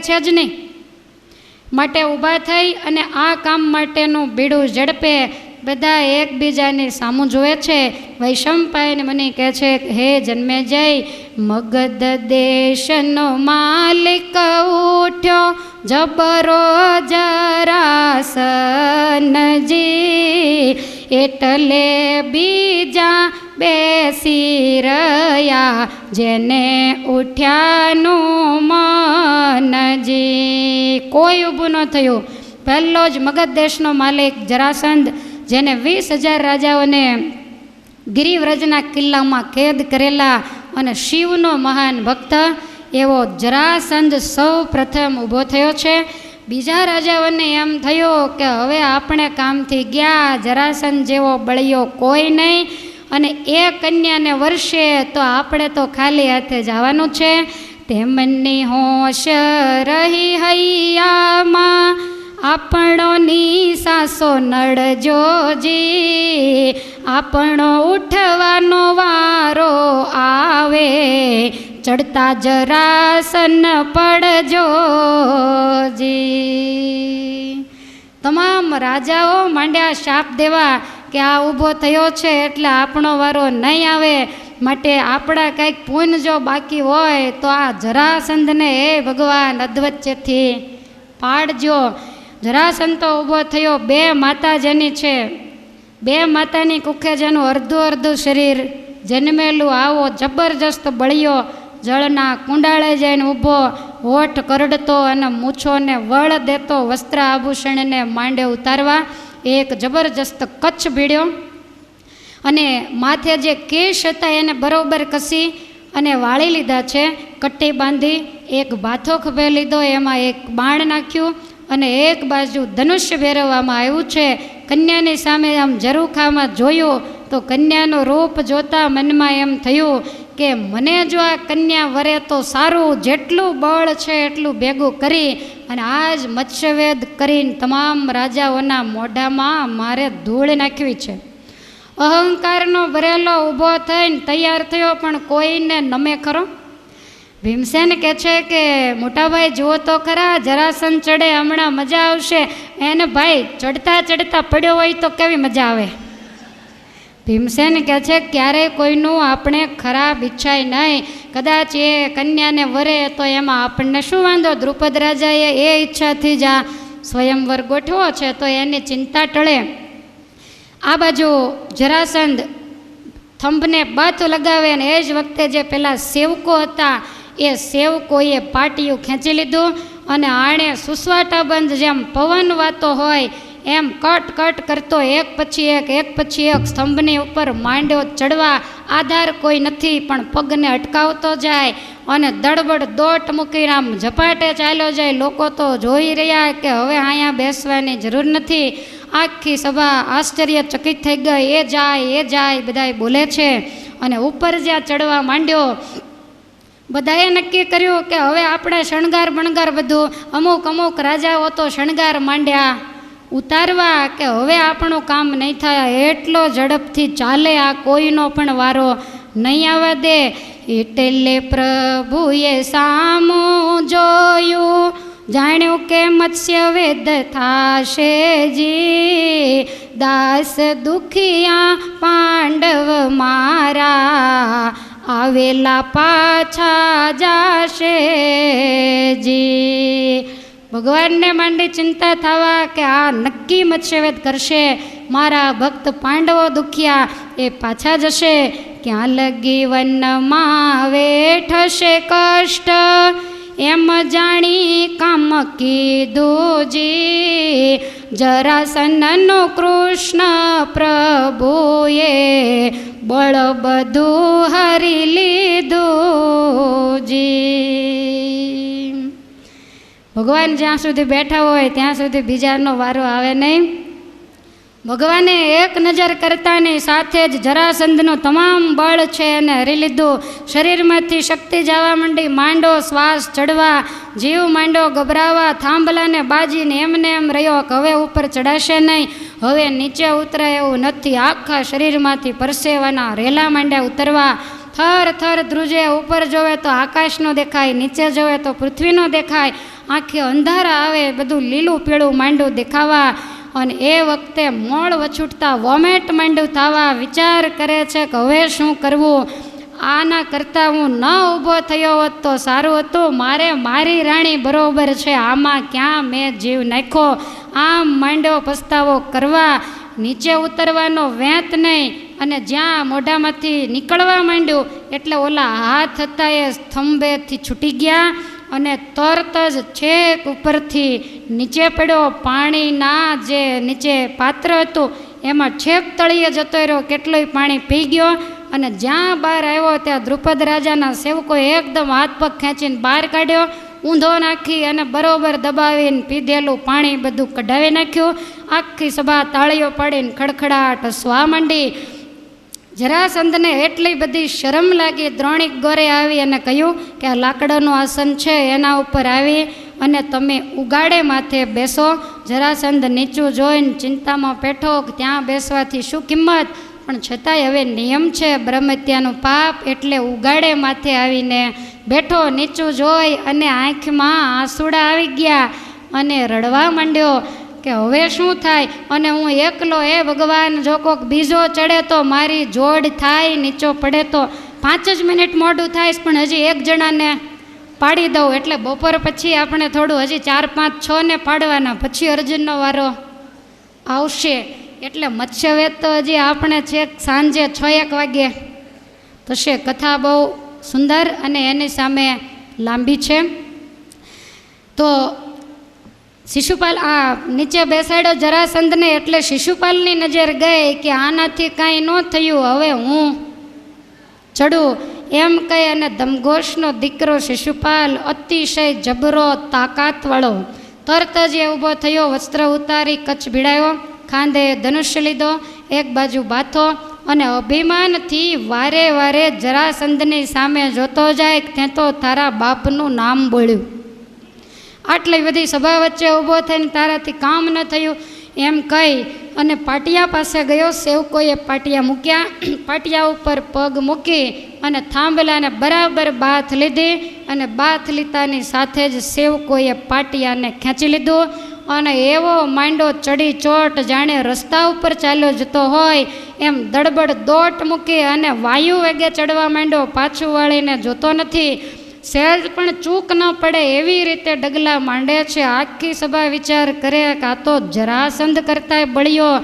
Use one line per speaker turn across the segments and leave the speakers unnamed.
છે જ નહીં. માટે ઊભા થઈ અને આ કામ માટેનું બીડું ઝડપે બધા એકબીજાની સામું જુએ છે. વૈશંપાયન મુનિ કહે છે, હે જન્મેજય, મગધ દેશનો માલિક ઉઠ્યો જબરો જરાસનજી, એટલે બીજા બેસી રહ્યા જેને ઉઠ્યાનું મનજી. કોઈ ઊભું ન થયું. પહેલો જ મગધ દેશનો માલિક જરાસંધ, જેને 20,000 રાજાઓને ગિરિવ્રજના કિલ્લામાં કેદ કરેલા અને શિવનો મહાન ભક્ત એવો જરાસંધ સૌ પ્રથમ ઊભો થયો છે. બીજા રાજાઓને એમ થયું કે હવે આપણે કામથી ગયા, જરાસંધ જેવો બળિયો કોઈ નહીં, અને એ કન્યાને વર્ષે તો આપણે તો ખાલી હાથે જવાનું છે. તેમની હોશ રહી હૈયામાં આપણોની સાસો નડજોજી, આપણો ઉઠવાનો વારો આવે ચડતા જરાસન પડજોજી. તમામ રાજાઓ માંડ્યા શાપ દેવા કે આ ઊભો થયો છે એટલે આપણો વારો નહીં આવે, માટે આપણા કંઈક પુણ્ય જો બાકી હોય તો આ જરાસંધને એ ભગવાન અધવચ્ચેથી પાડજો. જરાસંધ તો ઊભો થયો, 2 માતા જેની છે, 2 માતાની કુખે જેનું અડધું અડધું શરીર જન્મેલું આવો જબરજસ્ત બળિયો જળના કુંડાળે જઈને ઊભો, હોઠ કરડતો અને મૂછોને વળ દેતો, વસ્ત્ર આભૂષણને માંડે ઉતારવા એક જબરજસ્ત કચ્છ ભીડ્યો, અને માથે જે કેશ હતા એને બરોબર કસી અને વાળી લીધા છે. કટ્ટી બાંધી એક ભાથો ખભે લીધો, એમાં એક બાણ નાખ્યું અને એક બાજુ ધનુષ્ય ફેરવવામાં આવ્યું છે. કન્યાની સામે આમ ઝરૂખામાં જોયું તો કન્યાનું રૂપ જોતા મનમાં એમ થયું કે મને જો આ કન્યા વરે તો સારું, જેટલું બળ છે એટલું ભેગું કરી અને આજ મત્સ્યવેદ કરીને તમામ રાજાઓના મોઢામાં મારે ધૂળ નાખવી છે. અહંકારનો ભરેલો ઊભો થઈને તૈયાર થયો, પણ કોઈને નમે ખરો. ભીમસેન કહે છે કે મોટાભાઈ જુઓ તો ખરા, જરાસંધ ચડે હમણાં મજા આવશે. એને ભાઈ ચડતા ચડતા પડ્યો હોય તો કેવી મજા આવે. ભીમસેન કહે છે ક્યારેય કોઈનું આપણે ખરાબ ઈચ્છાય નહીં, કદાચ એ કન્યાને વરે તો એમાં આપણને શું વાંધો. દ્રુપદ રાજાએ એ ઈચ્છાથી જ આ સ્વયંવર ગોઠવો છે તો એની ચિંતા ટળે. આ બાજુ જરાસંધ થંભને બાથ લગાવે અને એ જ વખતે જે પેલા સેવકો હતા એ સેવકોએ પાટિયું ખેંચી લીધું અને આણે સુસવાટાબંધ જેમ પવન વાતો હોય એમ કટ કટ કરતો એક પછી એક સ્તંભની ઉપર માંડ્યો ચડવા. આધાર કોઈ નથી પણ પગને અટકાવતો જાય અને દડબડ દોટ મૂકીને આમ ઝપાટે ચાલ્યો જાય. લોકો તો જોઈ રહ્યા કે હવે અહીંયા બેસવાની જરૂર નથી. આખી સભા આશ્ચર્યચકિત થઈ ગઈ. એ જાય બધાય બોલે છે. અને ઉપર જ્યાં ચડવા માંડ્યો બધાએ નક્કી કર્યું કે હવે આપણે શણગાર બણગાર બધું અમુક રાજાઓ તો શણગાર માંડ્યા ઉતારવા કે હવે આપણું કામ નહીં થાય, એટલો ઝડપથી ચાલે, આ કોઈનો પણ વારો નહીં આવવા દે. એટલે પ્રભુએ સામું જોયું, જાણ્યું કે મત્સ્યવેદ થાશે જી, દાસ દુખિયા પાંડવ મારા આવેલા પાછા જાશે જી. ભગવાનને માંડી ચિંતા થવા કે આ નક્કી મત્સ્યવેદ કરશે, મારા ભક્ત પાંડવો દુખ્યા એ પાછા જશે. ક્યાં લગી વનમાં વેઠશે કષ્ટ, એમ જાણી કામ કીધું જી. જરાસંધનો કૃષ્ણ પ્રભુએ બળ બધું હરી લીધું જી. ભગવાન જ્યાં સુધી બેઠા હોય ત્યાં સુધી બીજાનો વારો આવે નહીં. ભગવાને એક નજર કરતાની સાથે જ જરાસંધનું તમામ બળ છે એને હરી લીધું. શરીરમાંથી શક્તિ જવા માંડી, માંડો શ્વાસ ચડવા, જીવ માંડો ગભરાવા, થાંભલાને બાજીને એમને એમ રહ્યો કે હવે ઉપર ચડાશે નહીં, હવે નીચે ઉતરાય એવું નથી. આખા શરીરમાંથી પરસેવાના રેલા માંડ્યા ઉતરવા, થર થર ધ્રુજે, ઉપર જોવે તો આકાશનો દેખાય, નીચે જોવે તો પૃથ્વીનો દેખાય, આંખે અંધારા આવે, બધું લીલું પીળું માંડ્યું દેખાવા. અને એ વખતે મોળ વછૂટતા વોમેટ માંડ્યું થવા. વિચાર કરે છે કે હવે શું કરવું, આના કરતાં હું ન ઊભો થયો હોત તો સારું હતું. મારે મારી રાણી બરોબર છે, આમાં ક્યાં મેં જીવ નાખ્યો. આમ માંડ્યો પસ્તાવો કરવા, નીચે ઉતરવાનો વેંત નહીં. અને જ્યાં મોઢામાંથી નીકળવા માંડ્યું એટલે ઓલા હાથ હતા એ સ્તંભેથી છૂટી ગયા અને તરત જ છેક ઉપરથી નીચે પડ્યો. પાણીના જે નીચે પાત્ર હતું એમાં છેક તળિયે જતો રહ્યો, કેટલોય પાણી પી ગયો. અને જ્યાં બહાર આવ્યો ત્યાં દ્રુપદ રાજાના સેવકોએ એકદમ હાથ પગ ખેંચીને બહાર કાઢ્યો, ઊંધો નાખી અને બરોબર દબાવીને પીધેલું પાણી બધું કઢાવી નાખ્યું. આખી સભા તાળીઓ પાડીને ખડખડાટ હસવા માંડી. જરાસંધને એટલી બધી શરમ લાગી, દ્રોણિક ગોરે આવી અને કહ્યું કે આ લાકડાનું આસન છે એના ઉપર આવી અને તમે ઉગાડે માથે બેસો. જરાસંધ નીચું જોઈને ચિંતામાં પેઠો કે ત્યાં બેસવાથી શું કિંમત, પણ છતાંય હવે નિયમ છે બ્રહ્મત્યાનું પાપ, એટલે ઉગાડે માથે આવીને બેઠો. નીચું જોઈ અને આંખમાં આંસુડા આવી ગયા અને રડવા માંડ્યો કે હવે શું થાય. અને હું એકલો, એ ભગવાન જો કોક બીજો ચડે તો મારી જોડ થાય, નીચો પડે તો 5 જ મિનિટ મોડું થાય, પણ હજી એક જણાને પાડી દઉં. એટલે બપોર પછી આપણે થોડું હજી 4, 5, 6 ને પાડવાના, પછી અર્જુનનો વારો આવશે. એટલે મત્સ્યવેદ તો હજી આપણે છેક સાંજે 6-1 વાગ્યે થશે. કથા બહુ સુંદર અને એની સામે લાંબી છે. તો શિશુપાલ આ નીચે બેસાડ્યો જરાસંધને, એટલે શિશુપાલની નજર ગઈ કે આનાથી કાંઈ ન થયું, હવે હું ચડું એમ કહી. અને દમઘોષનો દીકરો શિશુપાલ અતિશય જબરો તાકાતવાળો તરત જ એ ઊભો થયો, વસ્ત્ર ઉતારી કચ્છ ભીડાયો, ખાંધે ધનુષ્ય લીધો, એક બાજુ બાથો અને અભિમાનથી વારે વારે જરાસંધની સામે જોતો જાય ત્યાં તો તારા બાપનું નામ બોલ્યું. આટલી બધી સભા વચ્ચે ઊભો થઈને તારાથી કામ ન થયું એમ કહી અને પાટિયા પાસે ગયો. સેવકોએ પાટિયા મૂક્યા, પાટિયા ઉપર પગ મૂકી અને થાંભલાને બરાબર બાથ લીધી અને બાથ લીતાની સાથે જ સેવકોએ પાટિયાને ખેંચી લીધું અને એવો માંડો ચડી ચોટ જાણે રસ્તા ઉપર ચાલ્યો જતો હોય એમ દડબડ દોટ મૂકી અને વાયુ વેગે ચડવા માંડ્યો. પાછું વાળીને જોતો નથી, સહેજ પણ ચૂક ન પડે એવી રીતે ડગલા માંડે છે. આખી સભા વિચાર કરે કે આ તો જરાસંધ કરતાંય બળ્યો,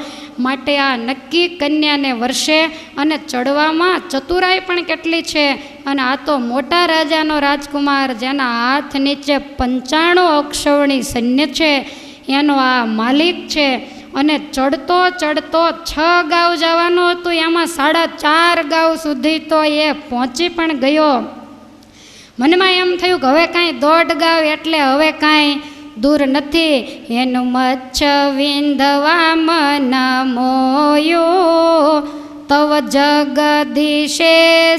માટે આ નક્કી કન્યાને વર્ષે અને ચડવામાં ચતુરાઈ પણ કેટલી છે. અને આ તો મોટા રાજાનો રાજકુમાર, જેના હાથ નીચે 95 અક્ષૌણી સૈન્ય છે, એનો આ માલિક છે. અને ચડતો ચડતો 6 ગાંવ જવાનું હતું, એમાં 4.5 ગાંવ સુધી તો એ પહોંચી પણ ગયો. મનમાં એમ થયું કે હવે કાંઈ 1.5 ગાંવ એટલે હવે કાંઈ દૂર નથી. એનું મચ્છ વિંધવા મન મોયો, તવ જગદીશે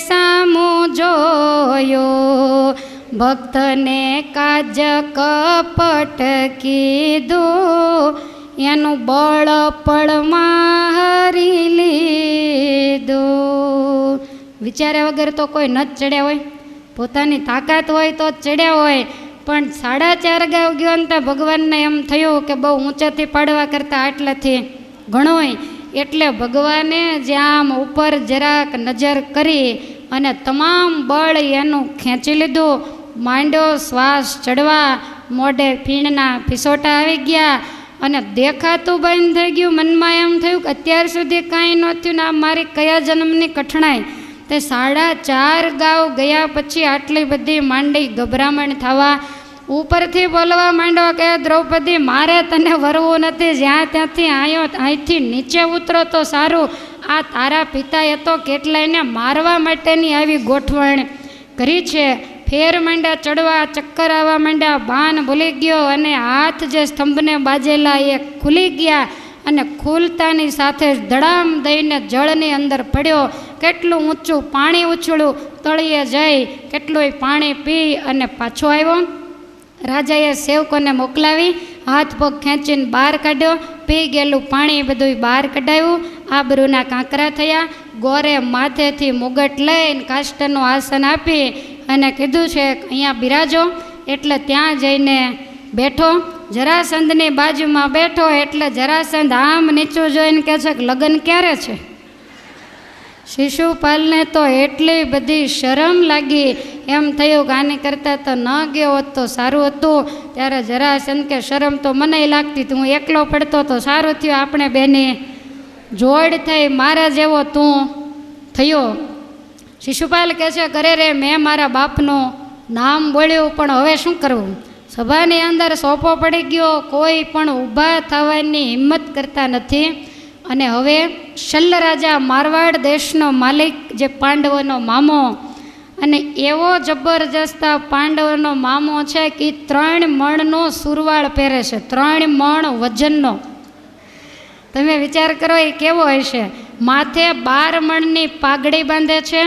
સામું જોયો, ભક્તને કાજ કપટ કીધું, એનું બળ પળમાં હરી લીધું. વિચાર્યા વગર તો કોઈ ન જ ચડ્યા હોય, પોતાની તાકાત હોય તો જ ચડ્યા હોય. પણ 4.5 ગાંવ ગયો ને ત્યાં ભગવાનને એમ થયું કે બહુ ઊંચાથી પાડવા કરતાં આટલાથી ઘણોય. એટલે ભગવાને જ્યાં ઉપર જરાક નજર કરી અને તમામ બળ એનું ખેંચી લીધું. માંડ્યો શ્વાસ ચડવા, મોઢે ફીણના ફિસોટા આવી ગયા અને દેખાતું બંધ થઈ ગયું. મનમાં એમ થયું કે અત્યાર સુધી કાંઈ ન થયું ને આ મારી કયા જન્મની કઠણાઈ. તે 4.5 ગાંવ ગયા પછી આટલી બધી માંડી ગભરામણ થવા. ઉપરથી બોલવા માંડ્યો કે દ્રૌપદી, મારે તને વરવું નથી, જ્યાં ત્યાંથી આવ્યો અહીંથી નીચે ઉતરો તો સારું. આ તારા પિતાએ તો કેટલાયને મારવા માટેની આવી ગોઠવણ કરી છે. ફેર માંડ્યા ચડવા, ચક્કર આવવા માંડ્યા, બાન ભૂલી ગયો અને હાથ જે સ્તંભને બાજેલા એ ખુલી ગયા અને ખુલતાની સાથે જ ધડામ દઈને જળની અંદર પડ્યો. કેટલું ઊંચું પાણી ઉછળ્યું, તળિયે જઈ કેટલું પાણી પી અને પાછો આવ્યો. રાજાએ સેવકોને મોકલાવી હાથ પગ ખેંચીને બહાર કાઢ્યો. પી ગયેલું પાણી બધું બહાર કઢાવ્યું આબરૂના કાંકરા થયા. ગોરે માથેથી મુગટ લઈને કાષ્ટનું આસન આપી અને કીધું છે અહીંયા બિરાજો. એટલે ત્યાં જઈને બેઠો. જરાસંધની બાજુમાં બેઠો એટલે જરાસંધ આમ નીચું જોઈને કહે છે કે લગ્ન ક્યારે છે? શિશુપાલને તો એટલી બધી શરમ લાગી, એમ થયું કે આની કરતાં તો ન ગયો હોત તો સારું હતું. ત્યારે જરાસંધ કે શરમ તો મને લાગતી હતી, હું એકલો પડતો તો સારું થયું, આપણે બેની જોડ થઈ, મારા જેવો તું થયો. શિશુપાલ કહે છે કરે રે મેં મારા બાપનું નામ બોલ્યું, પણ હવે શું કરવું? સભાની અંદર સોંપો પડી ગયો, કોઈ પણ ઊભા થવાની હિંમત કરતા નથી. અને હવે શલ્લ રાજા મારવાડ દેશનો માલિક, જે પાંડવોનો મામો, અને એવો જબરજસ્ત પાંડવોનો મામો છે કે 3 મણનો સુરવાળ પહેરે છે, 3 મણ વજનનો. તમે વિચાર કરો એ કેવો હશે. માથે 12 મણની પાઘડી બાંધે છે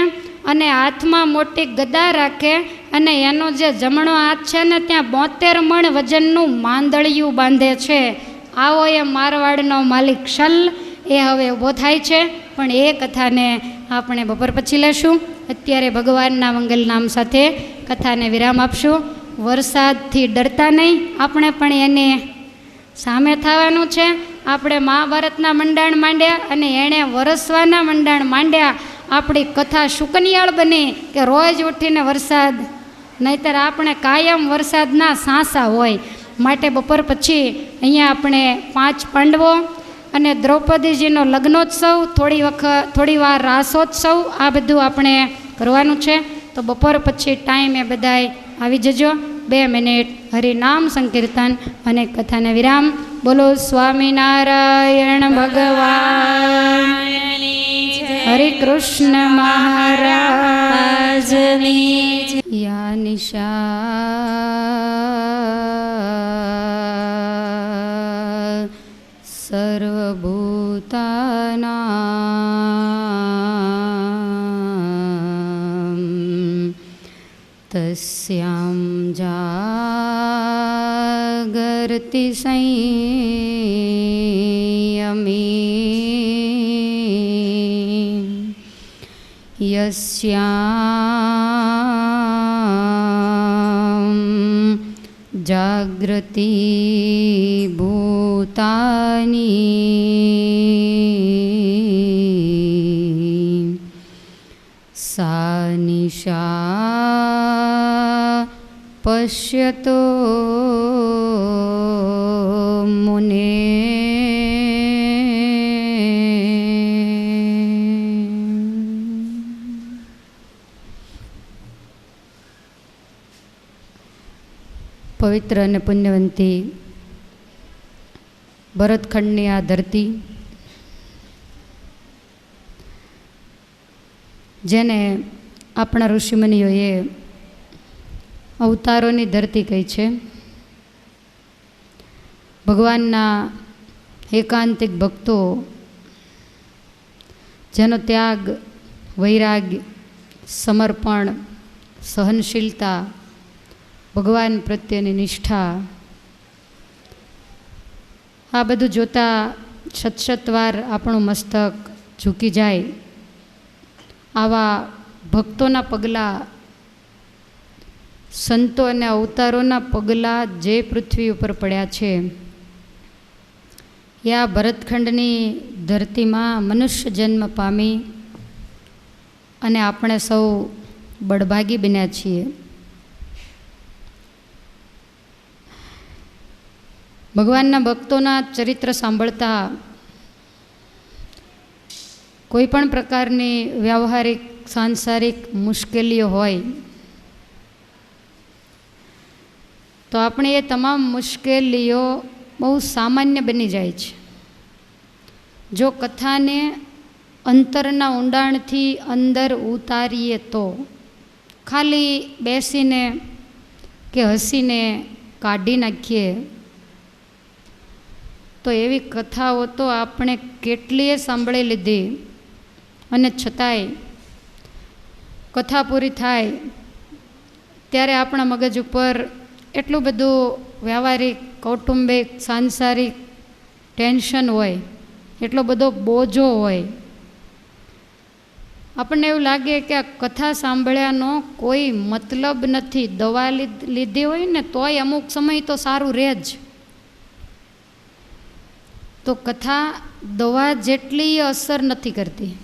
અને હાથમાં મોટી ગદા રાખે, અને એનો જે જમણો હાથ છે ને ત્યાં 72 મણ વજનનું માંદળિયું બાંધે છે. આવો એ મારવાડનો માલિક શલ એ હવે ઊભો થાય છે. પણ એ કથાને આપણે બપોર પછી લેશું. અત્યારે ભગવાનના મંગલ નામ સાથે કથાને વિરામ આપશું. વરસાદથી ડરતા નહીં, આપણે પણ એની સામે થવાનું છે. આપણે મહાભારતના મંડાણ માંડ્યા અને એણે વરસવાના મંડાણ માંડ્યા. આપણી કથા શુકનિયાળ બની કે રોજ ઉઠીને વરસાદ, નહીંતર આપણે કાયમ વરસાદના સાંસા હોય. માટે બપોર પછી અહીંયા આપણે 5 પાંડવો અને દ્રૌપદીજીનો લગ્નોત્સવ, થોડી વાર રાસોત્સવ, આ બધું આપણે કરવાનું છે. તો બપોર પછી ટાઈમે બધાય આવી જજો. 2 મિનિટ હરિનામ સંકીર્તન અને કથાને વિરામ. બોલો સ્વામિનારાયણ ભગવાન, હરે કૃષ્ણ મહારાજની. યા નિશા સર્વભૂતાનાં તસ્યાં જાગર્તિ સંયમી યસ્યાં જાગૃતિ ભૂતાની સા નિશા પશ્યતો મુને. પવિત્ર અને પુણ્યવંતી ભરતખંડની આ ધરતી, જેને આપણા ઋષિમુનિઓએ અવતારોની ધરતી કહી છે. ભગવાનના એકાંતિક ભક્તો જેનો ત્યાગ, વૈરાગ્ય, સમર્પણ, સહનશીલતા, ભગવાન પ્રત્યેની નિષ્ઠા, આ બધું જોતાં શત આપણું મસ્તક ઝૂકી જાય. આવા ભક્તોના પગલાં, સંતો અને અવતારોના પગલાં જે પૃથ્વી ઉપર પડ્યા છે, એ આ ભરતખંડની ધરતીમાં મનુષ્ય જન્મ પામી અને આપણે સૌ બળભાગી બન્યા છીએ. ભગવાનના ભક્તોના ચરિત્ર સાંભળતા કોઈ પણ પ્રકારની વ્યવહારિક, સાંસારિક મુશ્કેલીઓ હોય તો આપણે એ તમામ મુશ્કેલીઓ બહુ સામાન્ય બની જાય છે જો કથાને અંતરના ઊંડાણથી અંદર ઉતારીએ તો. ખાલી બેસીને કે હસીને કાઢી નાખીએ તો એવી કથાઓ તો આપણે કેટલીય સાંભળી લીધી, અને છતાંય કથા પૂરી થાય ત્યારે આપણા મગજ ઉપર એટલું બધું વ્યવહારિક, કૌટુંબિક, સાંસારિક ટેન્શન હોય એટલો બધો બોજો હોય. આપણને એવું લાગે કે આ કથા સાંભળ્યાનો કોઈ મતલબ નથી. દવા લીધી હોય ને તોય અમુક સમય તો સારું રહે જ. તો કથા દવા જેટલી અસર નથી કરતી.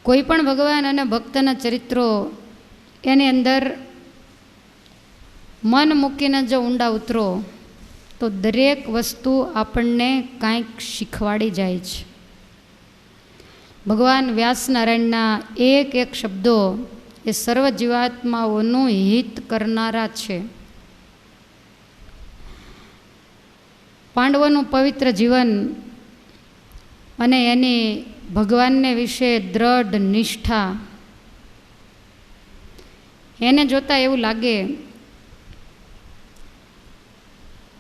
કોઈ પણ ભગવાન અને ભક્તના ચરિત્રો એની અંદર મન મૂકીને જો ઊંડા ઉતરો તો દરેક વસ્તુ આપણને કાંઈક શીખવાડી જાય છે. ભગવાન વ્યાસનારાયણના એક એક શબ્દો એ સર્વ જીવાત્માઓનું હિત કરનારા છે. પાંડવોનું પવિત્ર જીવન અને એની ભગવાનને વિશે દ્રઢ નિષ્ઠા, એને જોતાં એવું લાગે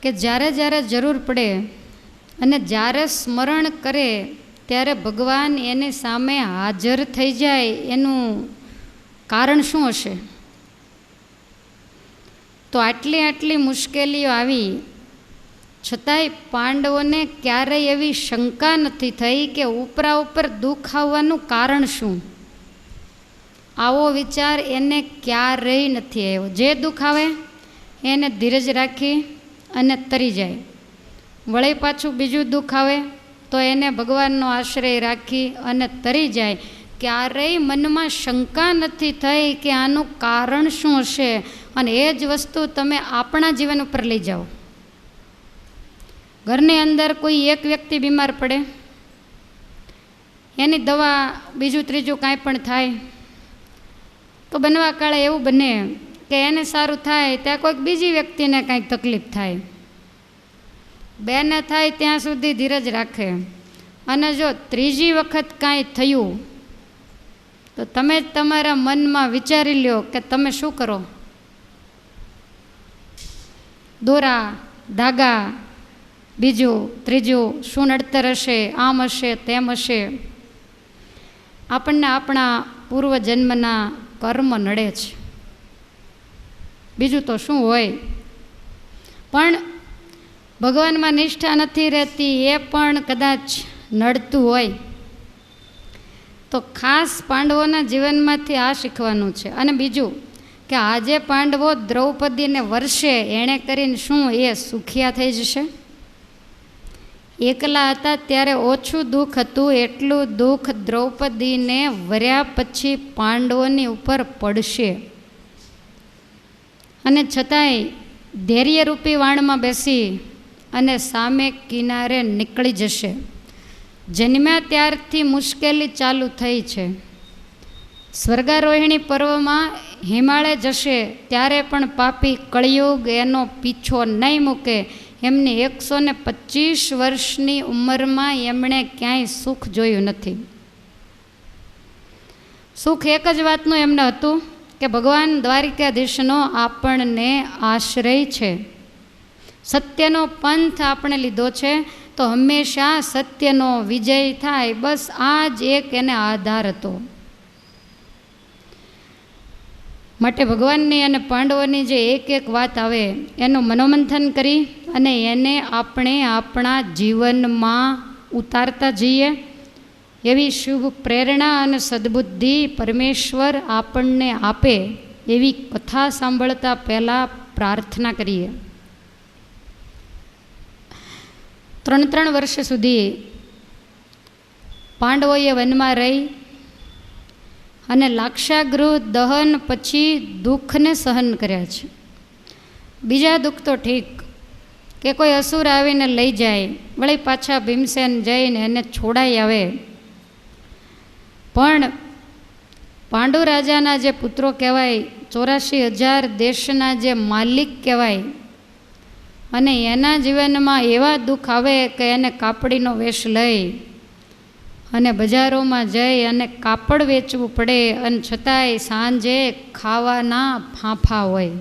કે જ્યારે જ્યારે જરૂર પડે અને જ્યારે સ્મરણ કરે ત્યારે ભગવાન એની સામે હાજર થઈ જાય. એનું કારણ શું હશે? તો આટલી મુશ્કેલીઓ આવી છતાંય પાંડવોને ક્યારેય એવી શંકા નથી થઈ કે ઉપરા ઉપર દુઃખ આવવાનું કારણ શું. આવો વિચાર એને ક્યારેય નથી આવ્યો. જે દુઃખ આવે એને ધીરજ રાખી અને તરી જાય. વળી પાછું બીજું દુઃખ આવે તો એને ભગવાનનો આશ્રય રાખી અને તરી જાય. ક્યારેય મનમાં શંકા નથી થઈ કે આનું કારણ શું હશે. અને એ જ વસ્તુ તમે આપણા જીવન ઉપર લઈ જાઓ. ઘરની અંદર કોઈ એક વ્યક્તિ બીમાર પડે, એની દવા બીજું ત્રીજું કાંઈ પણ થાય તો બનવા કાળે એવું બને કે એને સારું થાય ત્યાં કોઈક બીજી વ્યક્તિને કાંઈક તકલીફ થાય. બેને થાય ત્યાં સુધી ધીરજ રાખે, અને જો ત્રીજી વખત કાંઈ થયું તો તમે જ તમારા મનમાં વિચારી લ્યો કે તમે શું કરો. દોરા, ધાગા, બીજું ત્રીજું શું નડતર હશે, આમ હશે તેમ હશે. આપણને આપણા પૂર્વજન્મના કર્મ નડે છે, બીજું તો શું હોય. પણ ભગવાનમાં નિષ્ઠા નથી રહેતી એ પણ કદાચ નડતું હોય. તો ખાસ પાંડવોના જીવનમાંથી આ શીખવાનું છે. અને બીજું કે આજે પાંડવો દ્રૌપદીને વર્ષે એણે કરીને શું એ સુખિયા થઈ જશે? એકલા હતા ત્યારે ઓછું દુઃખ હતું, એટલું દુઃખ દ્રૌપદીને વર્યા પછી પાંડવોની ઉપર પડશે. અને છતાંય ધૈર્યરૂપી વાણમાં બેસી અને સામે કિનારે નીકળી જશે. જન્મ્યા ત્યારથી મુશ્કેલી ચાલુ થઈ છે. સ્વર્ગારોહિણી પર્વમાં હિમાલય જશે ત્યારે પણ પાપી કળિયુગ એનો પીછો નહીં મૂકે. એમની 125 વર્ષની ઉંમરમાં એમણે ક્યાંય સુખ જોયું નથી. સુખ એક જ વાતનું એમને હતું કે ભગવાન દ્વારિકાધીશનો આપણને આશ્રય છે. સત્યનો પંથ આપણે લીધો છે તો હંમેશા સત્યનો વિજય થાય, બસ આ જ એક એને આધાર હતો. માટે ભગવાનની અને પાંડવોની જે એક એક વાત આવે એનું મનોમંથન કરી અને એને આપણે આપણા જીવનમાં ઉતારતા જઈએ એવી શુભ પ્રેરણા અને સદ્બુદ્ધિ પરમેશ્વર આપણને આપે એવી કથા સાંભળતા પહેલાં પ્રાર્થના કરીએ. 3 વર્ષ સુધી પાંડવોએ વનમાં રહી અને લાક્ષાગૃહ દહન પછી દુઃખને સહન કર્યા છે. બીજા દુઃખ તો ઠીક કે કોઈ અસુર આવીને લઈ જાય, વળી પાછા ભીમસેન જઈને એને છોડાઈ આવે. પણ પાંડુ રાજાના જે પુત્રો કહેવાય, 84,000 દેશના જે માલિક કહેવાય, અને એના જીવનમાં એવા દુઃખ આવે કે એને કાપડીનો વેશ લઈ અને બજારોમાં જઈ અને કાપડ વેચવું પડે, અને છતાંય સાંજે ખાવાના ફાંફા હોય.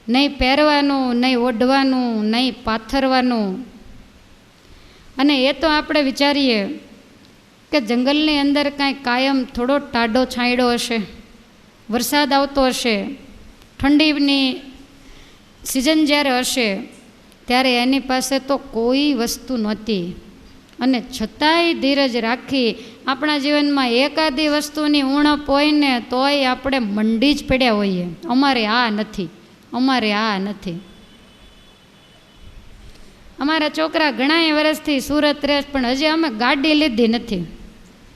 નહીં પહેરવાનું, નહીં ઓઢવાનું, નહીં પાથરવાનું. અને એ તો આપણે વિચારીએ કે જંગલની અંદર કાંઈ કાયમ થોડો ટાઢો છાંયડો હશે, વરસાદ આવતો હશે, ઠંડીની સિઝન જ્યારે હશે ત્યારે એની પાસે તો કોઈ વસ્તુ નહોતી, અને છતાંય ધીરજ રાખી. આપણા જીવનમાં એકાદી વસ્તુની ઉણપ હોય ને તોય આપણે મંડી જ પડ્યા હોઈએ, અમારે આ નથી, અમારે આ નથી. અમારા છોકરા ઘણા વર્ષથી સુરત રહે, પણ હજી અમે ગાડી લીધી નથી.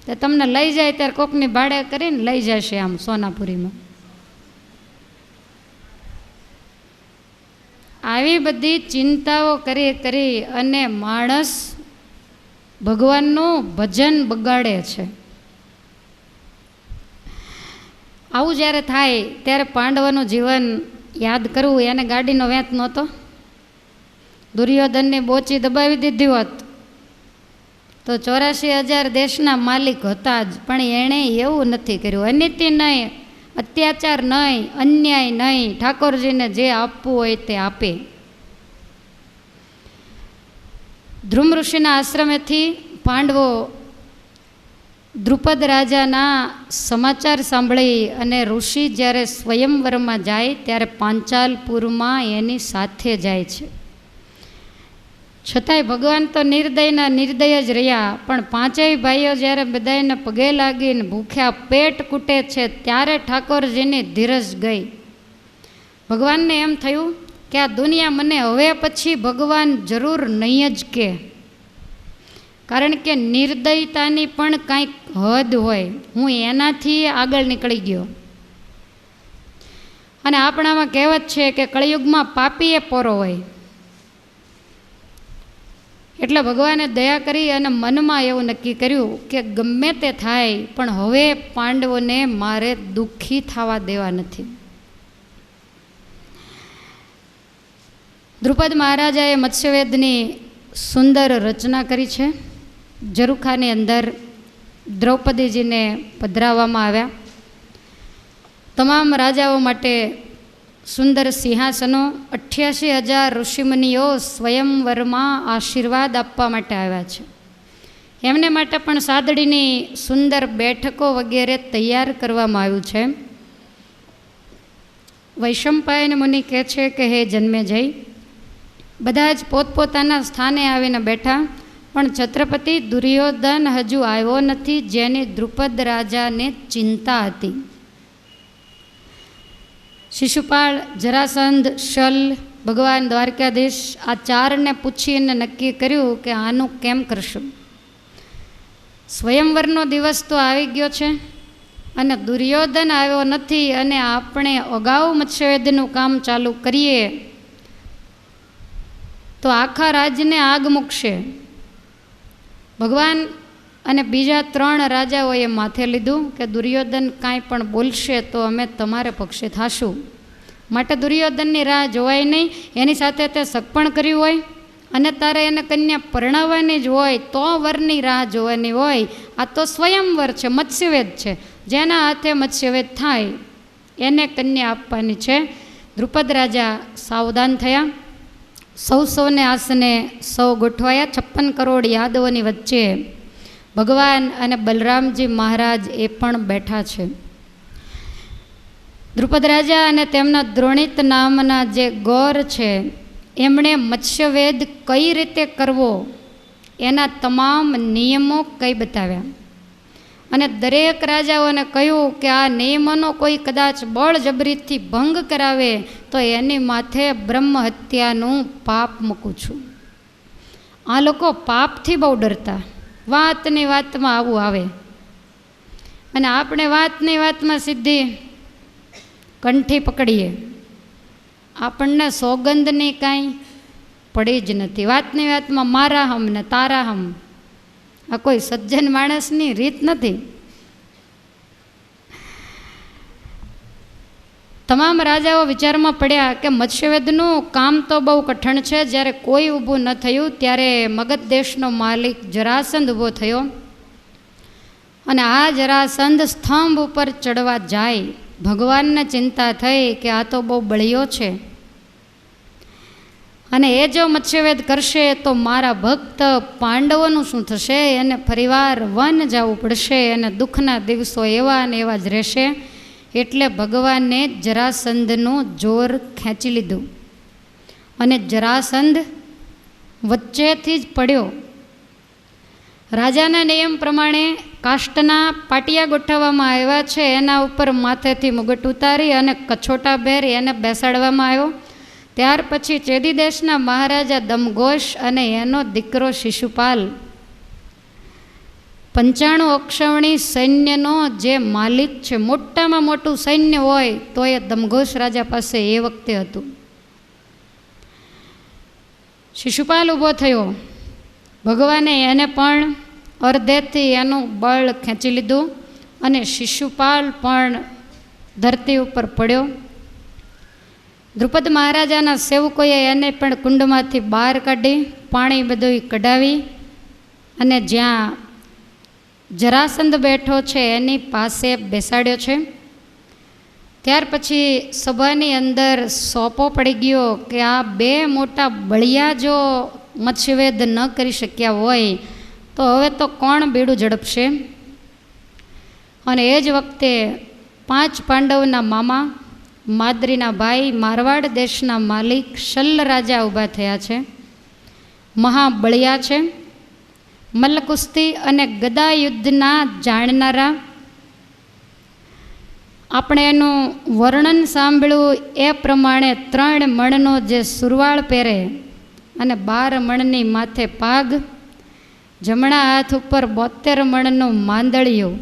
તો તમને લઈ જાય ત્યારે કોકની ભાડે કરીને લઈ જશે આમ સોનાપુરીમાં. આવી બધી ચિંતાઓ કરી અને માણસ ભગવાનનું ભજન બગાડે છે. આવું જ્યારે થાય ત્યારે પાંડવોનું જીવન યાદ કરવું. એને ગાડીનો વેંત નહોતો. દુર્યોધનની બોચી દબાવી દીધી હોત તો 84,000 દેશના માલિક હતા જ, પણ એણે એવું નથી કર્યું. અનીતિ નહીં, અત્યાચાર નહીં, અન્યાય નહીં, ઠાકોરજીને જે આપવું હોય તે આપે. ધ્રુમ ઋષિના આશ્રમેથી પાંડવો દ્રુપદ રાજાના સમાચાર સાંભળી અને ઋષિ જ્યારે સ્વયંવરમાં જાય ત્યારે પાંચાલપુરમાં એની સાથે જાય છે. છતાંય ભગવાન તો નિર્દયના નિર્દય જ રહ્યા, પણ પાંચેય ભાઈઓ જ્યારે બધાને પગે લાગીને ભૂખ્યા પેટ કૂટે છે ત્યારે ઠાકોરજીની ધીરજ ગઈ. ભગવાનને એમ થયું કે આ દુનિયા મને હવે પછી ભગવાન જરૂર નહીં જ કે, કારણ કે નિર્દયતાની પણ કાંઈક હદ હોય. હું એનાથી આગળ નીકળી ગયો. અને આપણામાં કહેવત છે કે કળિયુગમાં પાપીએ પોરો હોય. એટલે ભગવાને દયા કરી અને મનમાં એવું નક્કી કર્યું કે ગમે તે થાય પણ હવે પાંડવોને મારે દુઃખી થવા દેવા નથી. દ્રુપદ મહારાજાએ મત્સ્યવેદની સુંદર રચના કરી છે. ઝરૂખાની અંદર દ્રૌપદીજીને પધરાવવામાં આવ્યા. તમામ રાજાઓ માટે સુંદર સિંહાસનો, 88,000 ઋષિમુનિઓ સ્વયંવરમાં આશીર્વાદ આપવા માટે આવ્યા છે. એમને માટે પણ સાદડીની સુંદર બેઠકો વગેરે તૈયાર કરવામાં આવ્યું છે. વૈશંપાયન મુનિ કહે છે કે હે જન્મેજય, બધા જ પોતપોતાના સ્થાને આવીને બેઠા, પણ છત્રપતિ દુર્યોધન હજુ આવ્યો નથી, જેની દ્રુપદ રાજાને ચિંતા હતી. શિશુપાળ, જરાસંધ, શલ, ભગવાન દ્વારકાધીશ આ ચારને પૂછીને નક્કી કર્યું કે આનું કેમ કરશું. સ્વયંવરનો દિવસ તો આવી ગયો છે અને દુર્યોધન આવ્યો નથી, અને આપણે અગાઉ મત્સ્યવેદનું કામ ચાલુ કરીએ તો આખા રાજ્યને આગ મૂકશે. ભગવાન અને બીજા 3 રાજાઓએ માથે લીધું કે દુર્યોધન કાંઈ પણ બોલશે તો અમે તમારે પક્ષે થાશું, માટે દુર્યોધનની રાહ જોવાય નહીં. એની સાથે તે સગપણ કર્યું હોય અને તારે એને કન્યા પરણાવવાની જ હોય તો વરની રાહ જોવાની હોય. આ તો સ્વયંવર છે, મત્સ્યવેદ છે. જેના હાથે મત્સ્યવેદ થાય એને કન્યા આપવાની છે. દ્રુપદ રાજા સાવધાન થયા. સૌને આસને સૌ ગોઠવાયા. 56 કરોડ યાદવોની વચ્ચે ભગવાન અને બલરામજી મહારાજ એ પણ બેઠા છે. દ્રુપદ રાજા અને તેમના દ્રોણિત નામના જે ગોર છે એમણે મત્સ્યવેદ કઈ રીતે કરવો એના તમામ નિયમો કહી બતાવ્યા. અને દરેક રાજાઓને કહ્યું કે આ નિયમોનો કોઈ કદાચ બળજબરીથી ભંગ કરાવે તો એની માથે બ્રહ્મ હત્યાનું પાપ મૂકું છું. આ લોકો પાપથી બહુ ડરતા. વાતની વાતમાં આવું આવે અને આપણે વાતની વાતમાં સીધી કંઠી પકડીએ. આપણને સોગંદની કાંઈ પડી જ નથી. વાતની વાતમાં મારા હમ ને તારા હમ, આ કોઈ સજ્જન માણસની રીત નથી. તમામ રાજાઓ વિચારમાં પડ્યા કે મત્સ્યવેદનું કામ તો બહુ કઠણ છે. જ્યારે કોઈ ઊભું ન થયું ત્યારે મગધ દેશનો માલિક જરાસંધ ઊભો થયો અને આ જરાસંધ સ્તંભ ઉપર ચડવા જાય. ભગવાનને ચિંતા થઈ કે આ તો બહુ બળિયો છે અને એ જો મત્સ્યવેદ કરશે તો મારા ભક્ત પાંડવોનું શું થશે? એને ફરીવાર વન જવું પડશે અને દુઃખના દિવસો એવા ને એવા જ રહેશે. એટલે ભગવાને જરાસંધનું જોર ખેંચી લીધું અને જરાસંધ વચ્ચેથી જ પડ્યો. રાજાના નિયમ પ્રમાણે કાષ્ટના પાટિયા ગોઠવવામાં આવ્યા છે, એના ઉપર માથેથી મુગટ ઉતારી અને કછોટા પહેરી એને બેસાડવામાં આવ્યો. ત્યાર પછી ચેદી દેશના મહારાજા દમઘોષ અને એનો દીકરો શિશુપાલ 95 અક્ષવણી સૈન્યનો જે માલિક છે, મોટામાં મોટું સૈન્ય હોય તો એ દમઘોષ રાજા પાસે એ વખતે હતું. શિશુપાલ ઊભો થયો. ભગવાને એને પણ અર્ધેથી એનું બળ ખેંચી લીધું અને શિશુપાલ પણ ધરતી ઉપર પડ્યો. દ્રુપદ મહારાજાના સેવકોએ એને પણ કુંડમાંથી બહાર કાઢી પાણી બધું કઢાવી અને જ્યાં જરાસંધ બેઠો છે એની પાસે બેસાડ્યો છે. ત્યાર પછી સભાની અંદર સોંપો પડી ગયો કે આ 2 મોટા બળિયા જો મત્સ્યવેદ ન કરી શક્યા હોય તો હવે તો કોણ બેડું ઝડપશે. અને એ જ વખતે 5 પાંડવના મામા, માદ્રીના ભાઈ, મારવાડ દેશના માલિક શલ્લ રાજા ઊભા થયા છે. મહાબળિયા છે, મલ્લકુસ્તી અને ગદા યુદ્ધના જાણનારા. આપણે એનું વર્ણન સાંભળ્યું એ પ્રમાણે 3 મણનો જે સુરવાળ પહેરે અને 12 મણની માથે પાગ, જમણા હાથ ઉપર 72 મણનું માંદળિયું.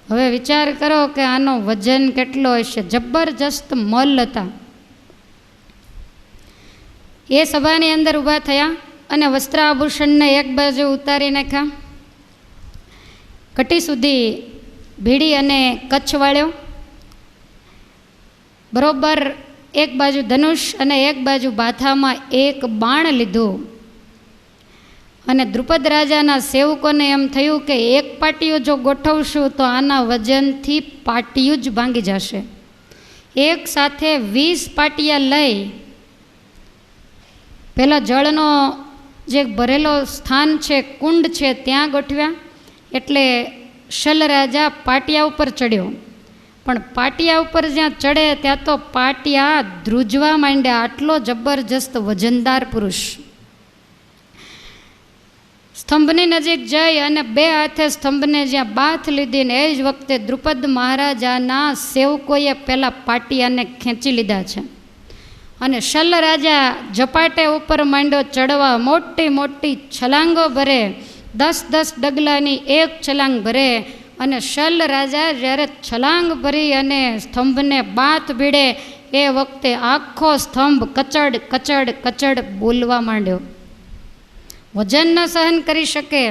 હવે વિચાર કરો કે આનો વજન કેટલો હશે. જબરજસ્ત મલ હતા. એ સભાની અંદર ઊભા થયા અને વસ્ત્ર આભૂષણને એક બાજુ ઉતારી નાખ્યા, કટી સુધી ભીડી અને કચ્છ વાળ્યો. બરોબર એક બાજુ ધનુષ અને એક બાજુ બાથામાં એક બાણ લીધું. અને દ્રુપદ રાજાના સેવકોને એમ થયું કે એક પાટિયું જો ગોઠવશું તો આના વજનથી પાટિયું જ ભાંગી જશે. એક સાથે 20 પાટિયા લઈ પહેલાં જળનો જે ભરેલો સ્થાન છે, કુંડ છે, ત્યાં ગોઠવ્યા. એટલે શલ્લ રાજા પાટિયા ઉપર ચડ્યો. પણ પાટિયા ઉપર જ્યાં ચડે ત્યાં તો પાટિયા ધ્રુજવા માંડ્યા. આટલો જબરજસ્ત વજનદાર પુરુષ સ્તંભની નજીક જઈ અને 2 હાથે સ્તંભને જ્યાં બાથ લીધી ને એ જ વખતે દ્રુપદ મહારાજાના સેવકોએ પહેલાં પાટિયાને ખેંચી લીધા છે. અને શલ્લ રાજા ઝપાટે ઉપર માંડ્યો ચડવા. મોટી મોટી છલાંગો ભરે, 10-10 ડગલાની એક છલાંગ ભરે. અને શલ્લ રાજા જ્યારે છલાંગ ભરી અને સ્તંભને બાથ ભીડે એ વખતે આખો સ્તંભ કચડ કચડ કચડ બોલવા માંડ્યો. વજન ન સહન કરી શકે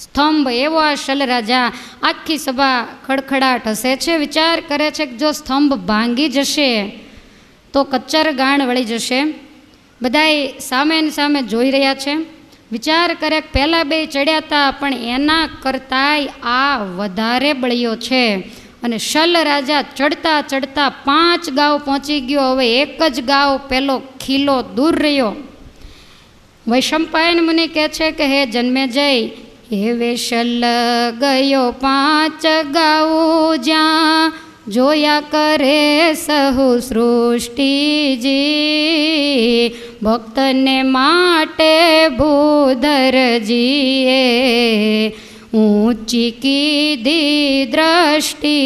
સ્તંભ એવો આ શલ્લ રાજા. આખી સભા ખડખડાટ હસે છે. વિચાર કરે છે કે જો સ્તંભ ભાંગી જશે તો કચ્ચર ગાણ વળી જશે. બધાય સામે ને સામે જોઈ રહ્યા છે. વિચાર કરે કે પહેલાં 2 ચડ્યા હતા પણ એના કરતાંય આ વધારે બળ્યો છે. અને શલ્લ રાજા ચડતા ચડતા 5 ગાંવ પહોંચી ગયો. હવે એક જ ગાંવ પેલો ખીલો દૂર રહ્યો. વૈશંપાયન મુનિ કહે છે કે હે જન્મેજય, હે શલ્લ ગયો 5 ગાંવ જ્યાં જોયા કરે સહુ સૃષ્ટિજી. ભક્તને માટે ભૂધરજીએ ઊંચી કીધી દ્રષ્ટિજી.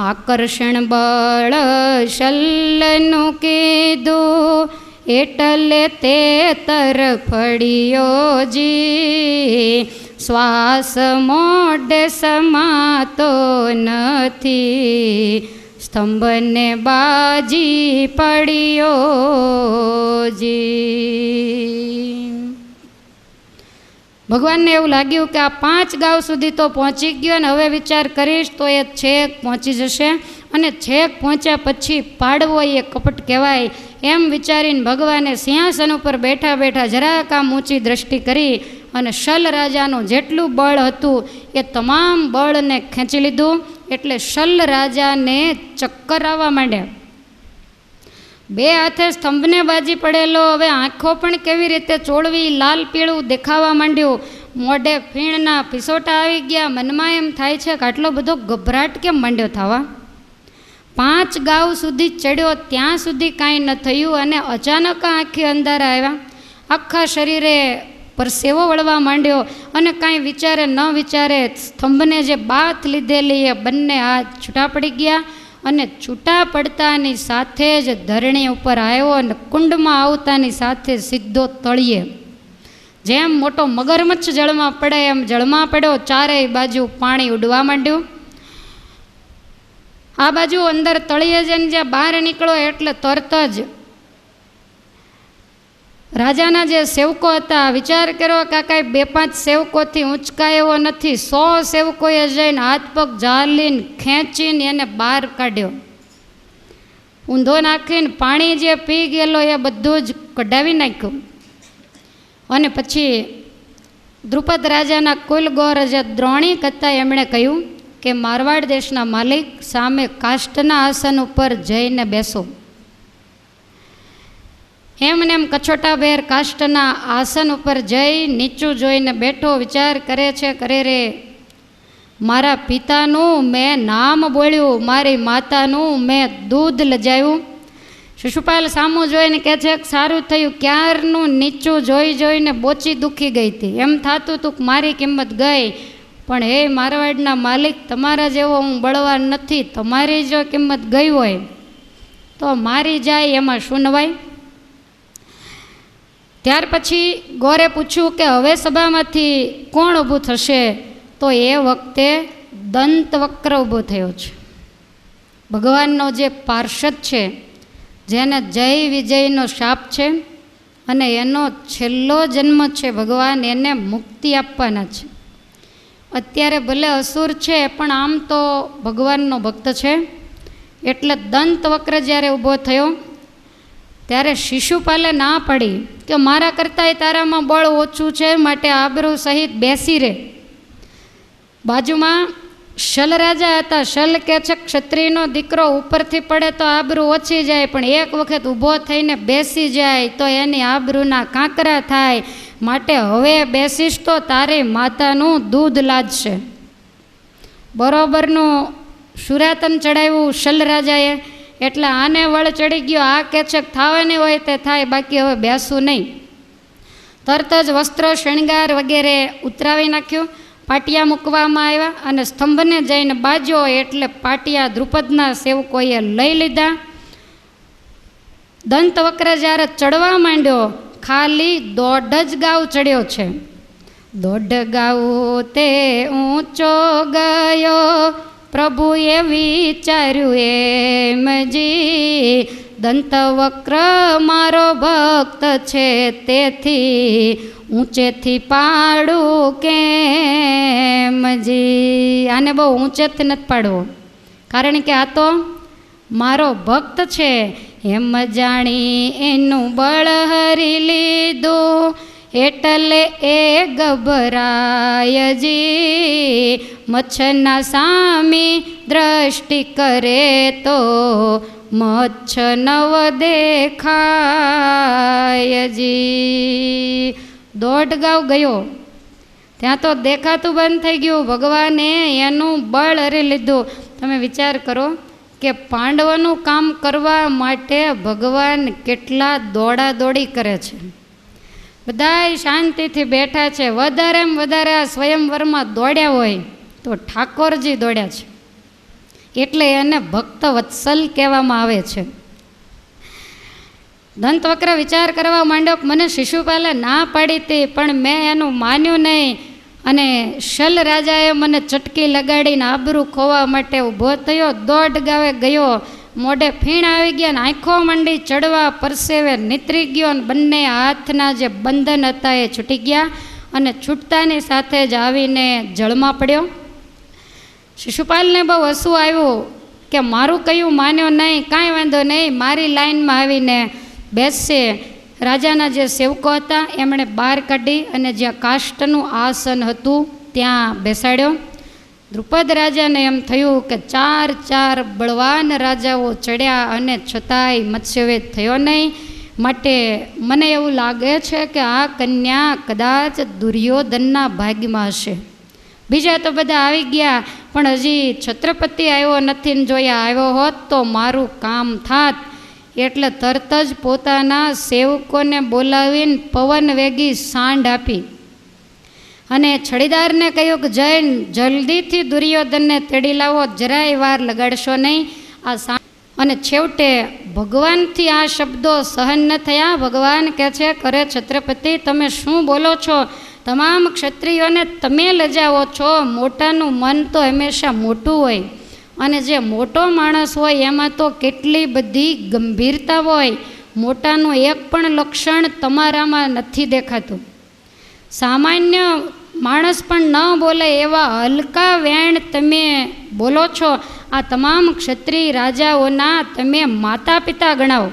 આકર્ષણ બળ શલ્લનું કીધું એટલે તે તરફડ્યો જી. શ્વાસ મોઢે સમાતો નથી, સ્તંભને બાજી પડ્યો જી. ભગવાનને એવું લાગ્યું કે આ 5 ગાંવ સુધી તો પહોંચી ગયો ને હવે વિચાર કરીશ તો એ છેક પહોંચી જશે. અને છેક પહોંચ્યા પછી પાડવો એ કપટ કહેવાય એમ વિચારીને ભગવાને સિંહાસન ઉપર બેઠા બેઠા જરાક આમ ઊંચી દ્રષ્ટિ કરી અને શલ્લ રાજાનું જેટલું બળ હતું એ તમામ બળને ખેંચી લીધું. એટલે શલ્લ રાજાને ચક્કર આવવા માંડ્યા. 2 હાથે સ્તંભને બાજી પડેલો હવે આંખો પણ કેવી રીતે ચોળવી, લાલ પીળું દેખાવા માંડ્યું. મોઢે ફીણના પિસોટા આવી ગયા. મનમાં એમ થાય છે કે આટલો બધો ગભરાટ કેમ માંડ્યો થવા. 5 ગાઉ સુધી ચડ્યો ત્યાં સુધી કાંઈ ન થયું અને અચાનક આંખે અંધારા આવ્યા, આખા શરીરે પરસેવો વળવા માંડ્યો અને કાંઈ વિચારે ન વિચારે સ્તંભને જે બાથ લીધેલી એ બંને હાથ છૂટા પડી ગયા અને છૂટા પડતાની સાથે જ ધરણી ઉપર આવ્યો અને કુંડમાં આવતાની સાથે સીધો તળિયે. જેમ મોટો મગરમચ્છ જળમાં પડે એમ જળમાં પડ્યો. ચારેય બાજુ પાણી ઉડવા માંડ્યું. આ બાજુ અંદર તળિયે જઈને જ્યાં બહાર નીકળો એટલે તરત જ રાજાના જે સેવકો હતા વિચાર કર્યો કે કાંઈ 2-5 સેવકોથી ઊંચકાયો નથી. 100 સેવકોએ જઈને હાથ પગ ઝાલીને ખેંચીને એને બહાર કાઢ્યો. ઊંધો નાખીને પાણી જે પી ગયેલો એ બધું જ કઢાવી નાખ્યું. અને પછી દ્રુપદ રાજાના કુલ ગૌર જે દ્રોણિક હતા એમણે કહ્યું કે મારવાડ દેશના માલિક સામે કાષ્ટના આસન ઉપર જઈને બેસો. એમને એમ કછોટાભેર કાષ્ટના આસન ઉપર જઈ નીચું જોઈને બેઠો. વિચાર કરે છે, કરે રે મારા પિતાનું મેં નામ બોલ્યું, મારી માતાનું મેં દૂધ લજાવ્યું. શિશુપાલ સામું જોઈને કહે છે સારું થયું, ક્યારનું નીચું જોઈ જોઈને બોચી દુખી ગઈ હતી. એમ થતું હતું કે મારી કિંમત ગઈ, પણ હે મારવાડના માલિક તમારા જેવો હું બળવાન નથી. તમારી જો કિંમત ગઈ હોય તો મારી જાય એમાં શું નવાય. ત્યાર પછી ગોરે પૂછ્યું કે હવે સભામાંથી કોણ ઊભું થશે? તો એ વખતે દંતવક્ર ઊભો થયો છે. ભગવાનનો જે પાર્ષદ છે, જેને જય વિજયનો શાપ છે અને એનો છેલ્લો જન્મ છે, ભગવાન એને મુક્તિ આપવાના છે. અત્યારે ભલે અસુર છે પણ આમ તો ભગવાનનો ભક્ત છે. એટલે દંતવક્ર જ્યારે ઊભો થયો ત્યારે શિશુપાલે ના પાડી કે મારા કરતાંય તારામાં બળ ઓછું છે, માટે આબરૂ સહિત બેસી રહે. બાજુમાં શલ રાજા હતા. શલ કહે છે ક્ષત્રિયનો દીકરો ઉપરથી પડે તો આબરૂ ઓછી જાય, પણ એક વખત ઊભો થઈને બેસી જાય તો એની આબરૂના કાંકરા થાય, માટે હવે બેસીશ તો તારી માતાનું દૂધ લાજશે. બરોબરનું સુરાતન ચડાવ્યું શલ રાજાએ. એટલે આને વળ ચડી ગયો. આ કહે છે થવાની હોય તે થાય, બાકી હવે બેસવું નહીં. તરત જ વસ્ત્રો શણગાર વગેરે ઉતરાવી નાખ્યું. પાટિયા મૂકવામાં આવ્યા અને સ્તંભને જઈને બાજ્યો એટલે પાટિયા દ્રુપદના સેવકોએ લઈ લીધા. દંતવક્ર જ્યારે ચડવા માંડ્યો ખાલી 1.5 ગાઉ ચડ્યો છે. 1.5 ગાઉ તે ઊંચો ગયો, પ્રભુએ વિચાર્યું એમજી, દંતવક્ર મારો ભક્ત છે, તેથી ઊંચેથી પાડું કેમજી. આને બહુ ઊંચેથી નથી પાડવો, કારણ કે આ તો મારો ભક્ત છે. એમ જાણી એનું બળ હરી લીધું, એટલે એ ગભરાયજી, મચ્છના સામી દ્રષ્ટિ કરે તો મચ્છ નવ દેખાયજી. 1.5 ગાઉ ગયો ત્યાં તો દેખાતું બંધ થઈ ગયું. ભગવાને એનું બળ હરી લીધું. તમે વિચાર કરો કે પાંડવોનું કામ કરવા માટે ભગવાન કેટલા દોડાદોડી કરે છે. બધાય શાંતિથી બેઠા છે. વધારેમાં વધારે આ સ્વયંવરમાં દોડ્યા હોય તો ઠાકોરજી દોડ્યા છે, એટલે એને ભક્ત વત્સલ કહેવામાં આવે છે. દંતવક્ર વિચાર કરવા માંડ્યો કે મને શિશુપાલે ના પાડી હતી, પણ મેં એનું માન્યું નહીં, અને શલ રાજાએ મને ચટકી લગાડીને આબરૂ ખોવા માટે ઊભો થયો. 1.5 ગાવે ગયો, મોઢે ફીણ આવી ગયા ને આંખો મંડી ચડવા, પરસેવે નીતરી ગયો અને બંને હાથના જે બંધન હતા એ છૂટી ગયા અને છૂટતાની સાથે જ આવીને જળમાં પડ્યો. શિશુપાલને બહુ હસવું આવ્યું કે મારું કયું માન્યો નહીં, કાંઈ વાંધો નહીં, મારી લાઈનમાં આવીને બેસશે. રાજાના જે સેવકો હતા એમણે બહાર કાઢી અને જ્યાં કાષ્ટનું આસન હતું ત્યાં બેસાડ્યો. દ્રુપદ રાજાને એમ થયું કે 4 બળવાન રાજાઓ ચડ્યા અને છતાંય મત્સ્યવેદ થયો નહીં, માટે મને એવું લાગે છે કે આ કન્યા કદાચ દુર્યોધનના ભાગ્યમાં હશે. બીજા તો બધા આવી ગયા, પણ હજી છત્રપતિ આવ્યો નથી ને જોયા આવ્યો હોત તો મારું કામ થાત. એટલે તરત જ પોતાના સેવકોને બોલાવીને પવન વેગી સાંડ આપી અને છડીદારને કહ્યું કે જઈને જલ્દીથી દુર્યોધનને તેડી લાવો, જરાય વાર લગાડશો નહીં. આ સાંડ અને છેવટે ભગવાનથી આ શબ્દો સહન ન થયા. ભગવાન કહે છે, કરે છત્રપતિ તમે શું બોલો છો? તમામ ક્ષત્રિયોને તમે લજાવો છો. મોટાનું મન તો હંમેશા મોટું હોય, અને જે મોટો માણસ હોય એમાં તો કેટલી બધી ગંભીરતા હોય. મોટાનું એક પણ લક્ષણ તમારામાં નથી દેખાતું. સામાન્ય માણસ પણ ન બોલે એવા હલકા વેણ તમે બોલો છો. આ તમામ ક્ષત્રિય રાજાઓના તમે માતા પિતા ગણાવો.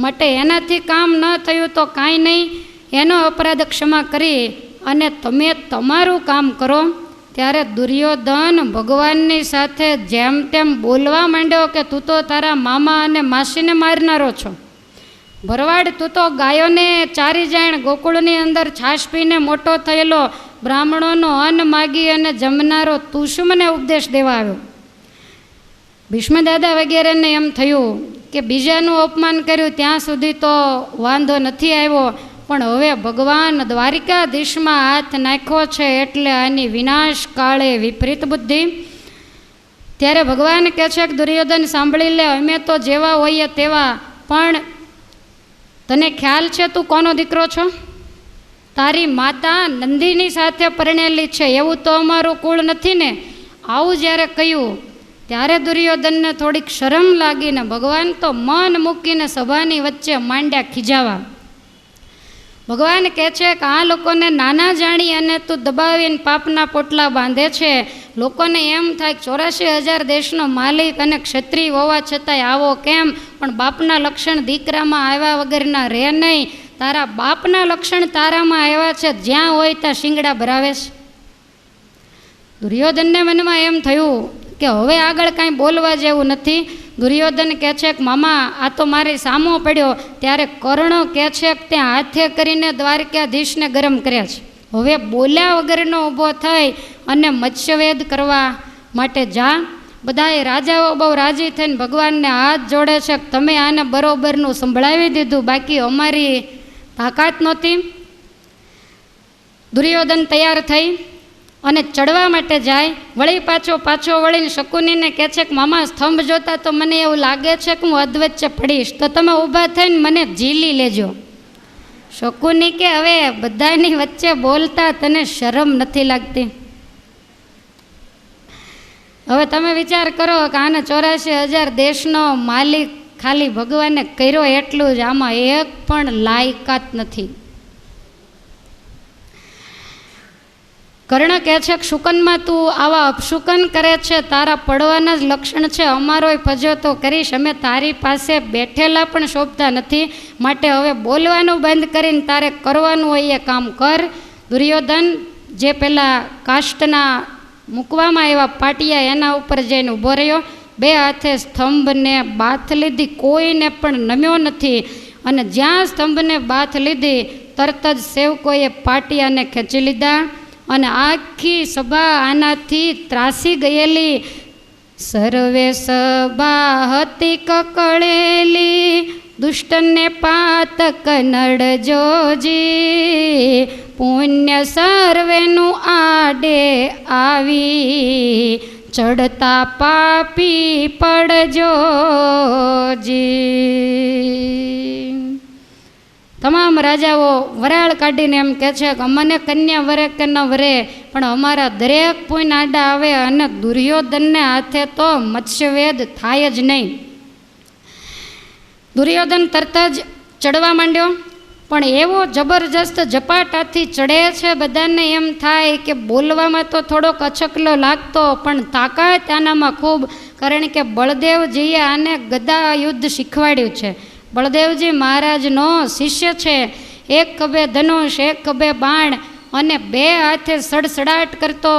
માટે એનાથી કામ ન થયું તો કાંઈ નહીં, એનો અપરાધ ક્ષમા કરી અને તમે તમારું કામ કરો. ત્યારે દુર્યોધન ભગવાનની સાથે જેમ તેમ બોલવા માંડ્યો કે તું તો તારા મામા અને માસીને મારનારો છો. ભરવાડ તું તો ગાયોને ચારી જાણ, ગોકુળની અંદર છાશ પીને મોટો થયેલો, બ્રાહ્મણોનો અન્ન માગી અને જમનારો, તું શું મને ઉપદેશ દેવા આવ્યો? ભીષ્મ દાદા વગેરેને એમ થયું કે બીજાનું અપમાન કર્યું ત્યાં સુધી તો વાંધો નથી આવ્યો, પણ હવે ભગવાન દ્વારિકાધીશમાં હાથ નાખ્યો છે એટલે આની વિનાશ કાળે વિપરીત બુદ્ધિ. ત્યારે ભગવાન કહે છે કે દુર્યોધન સાંભળી લે, અમે તો જેવા હોઈએ તેવા, પણ તને ખ્યાલ છે તું કોનો દીકરો છો? તારી માતા નંદીની સાથે પરણેલી છે, એવું તો અમારું કુળ નથી ને. આવું જ્યારે કહ્યું ત્યારે દુર્યોધનને થોડીક શરમ લાગીને ભગવાન તો મન મૂકીને સભાની વચ્ચે માંડ્યા ખીજાવા. ભગવાન કહે છે કે આ લોકોને નાના જાણી અને તું દબાવીને પાપના પોટલા બાંધે છે. લોકોને એમ થાય કે 84,000 દેશનો માલિક અને ક્ષત્રિય હોવા છતાંય આવો કેમ? પણ બાપના લક્ષણ દીકરામાં આવ્યા વગરના રહે નહીં. તારા બાપના લક્ષણ તારામાં આવ્યા છે, જ્યાં હોય ત્યાં શિંગડા ભરાવે છે. દુર્યોધનને મનમાં એમ થયું કે હવે આગળ કાંઈ બોલવા જેવું નથી. દુર્યોધન કહે છે કે મામા આ તો મારી સામો પડ્યો. ત્યારે કર્ણ કહે છે કે ત્યાં હાથે કરીને દ્વારકાધીશને ગરમ કર્યા છે. હવે બોલ્યા વગરનો ઊભો થઈ અને મત્સ્યવેદ કરવા માટે જા. બધાએ રાજાઓ બહુ રાજી થઈને ભગવાનને હાથ જોડે છે કે તમે આને બરોબરનું સંભળાવી દીધું, બાકી અમારી તાકાત નહોતી. દુર્યોધન તૈયાર થઈ અને ચડવા માટે જાય. વળી પાછો વળીને શકુનીને કહે છે કે મામા સ્તંભ જોતા તો મને એવું લાગે છે કે હું અધવચ્ચે પડીશ, તો તમે ઊભા થઈને મને ઝીલી લેજો. શકુની કે હવે બધાની વચ્ચે બોલતા તને શરમ નથી લાગતી? હવે તમે વિચાર કરો કે આને 84,000 દેશનો માલિક ખાલી ભગવાને કર્યો એટલું જ, આમાં એક પણ લાયકાત નથી. કર્ણ કહે છે કે શુકનમાં તું આવા અપશુકન કરે છે, તારા પડવાના જ લક્ષણ છે. અમારોય ફજો તો કરીશ, અમે તારી પાસે બેઠેલા પણ શોભતા નથી. માટે હવે બોલવાનું બંધ કરીને તારે કરવાનું હોય એ કામ કર. દુર્યોધન જે પેલા કાષ્ટના મૂકવામાં આવ્યા પાટિયા એના ઉપર જઈને ઊભો રહ્યો. 2 હાથે સ્તંભને બાથ લીધી, કોઈને પણ નમ્યો નથી. અને જ્યાં સ્તંભને બાથ લીધી તરત જ સેવકોએ પાટિયાને ખેંચી લીધા અને આખી સભા આનાથી ત્રાસી ગયેલી. સર્વે સભા હતી કકળેલી, દુષ્ટને પાતક નડજોજી, પુણ્ય સર્વેનું આડે આવી, ચડતા પાપી પડજોજી. તમામ રાજાઓ વરાળ કાઢીને એમ કહે છે કે અમને કન્યા વરે કે ન વરે, પણ અમારા દરેક પુણ્ય આડા આવે અને દુર્યોધનને હાથે તો મત્સ્યવેદ થાય જ નહીં. દુર્યોધન તરત જ ચડવા માંડ્યો, પણ એવો જબરજસ્ત ઝપાટાથી ચડે છે બધાને એમ થાય કે બોલવામાં તો થોડોક અછકલો લાગતો, પણ તાકાત આનામાં ખૂબ. કારણ કે બળદેવજીએ આને ગદા યુદ્ધ શીખવાડ્યું છે. બળદેવજી મહારાજનો શિષ્ય છે. એક ખભે ધનુષ, એક ખભે બાણ અને 2 હાથે સડસડાટ કરતો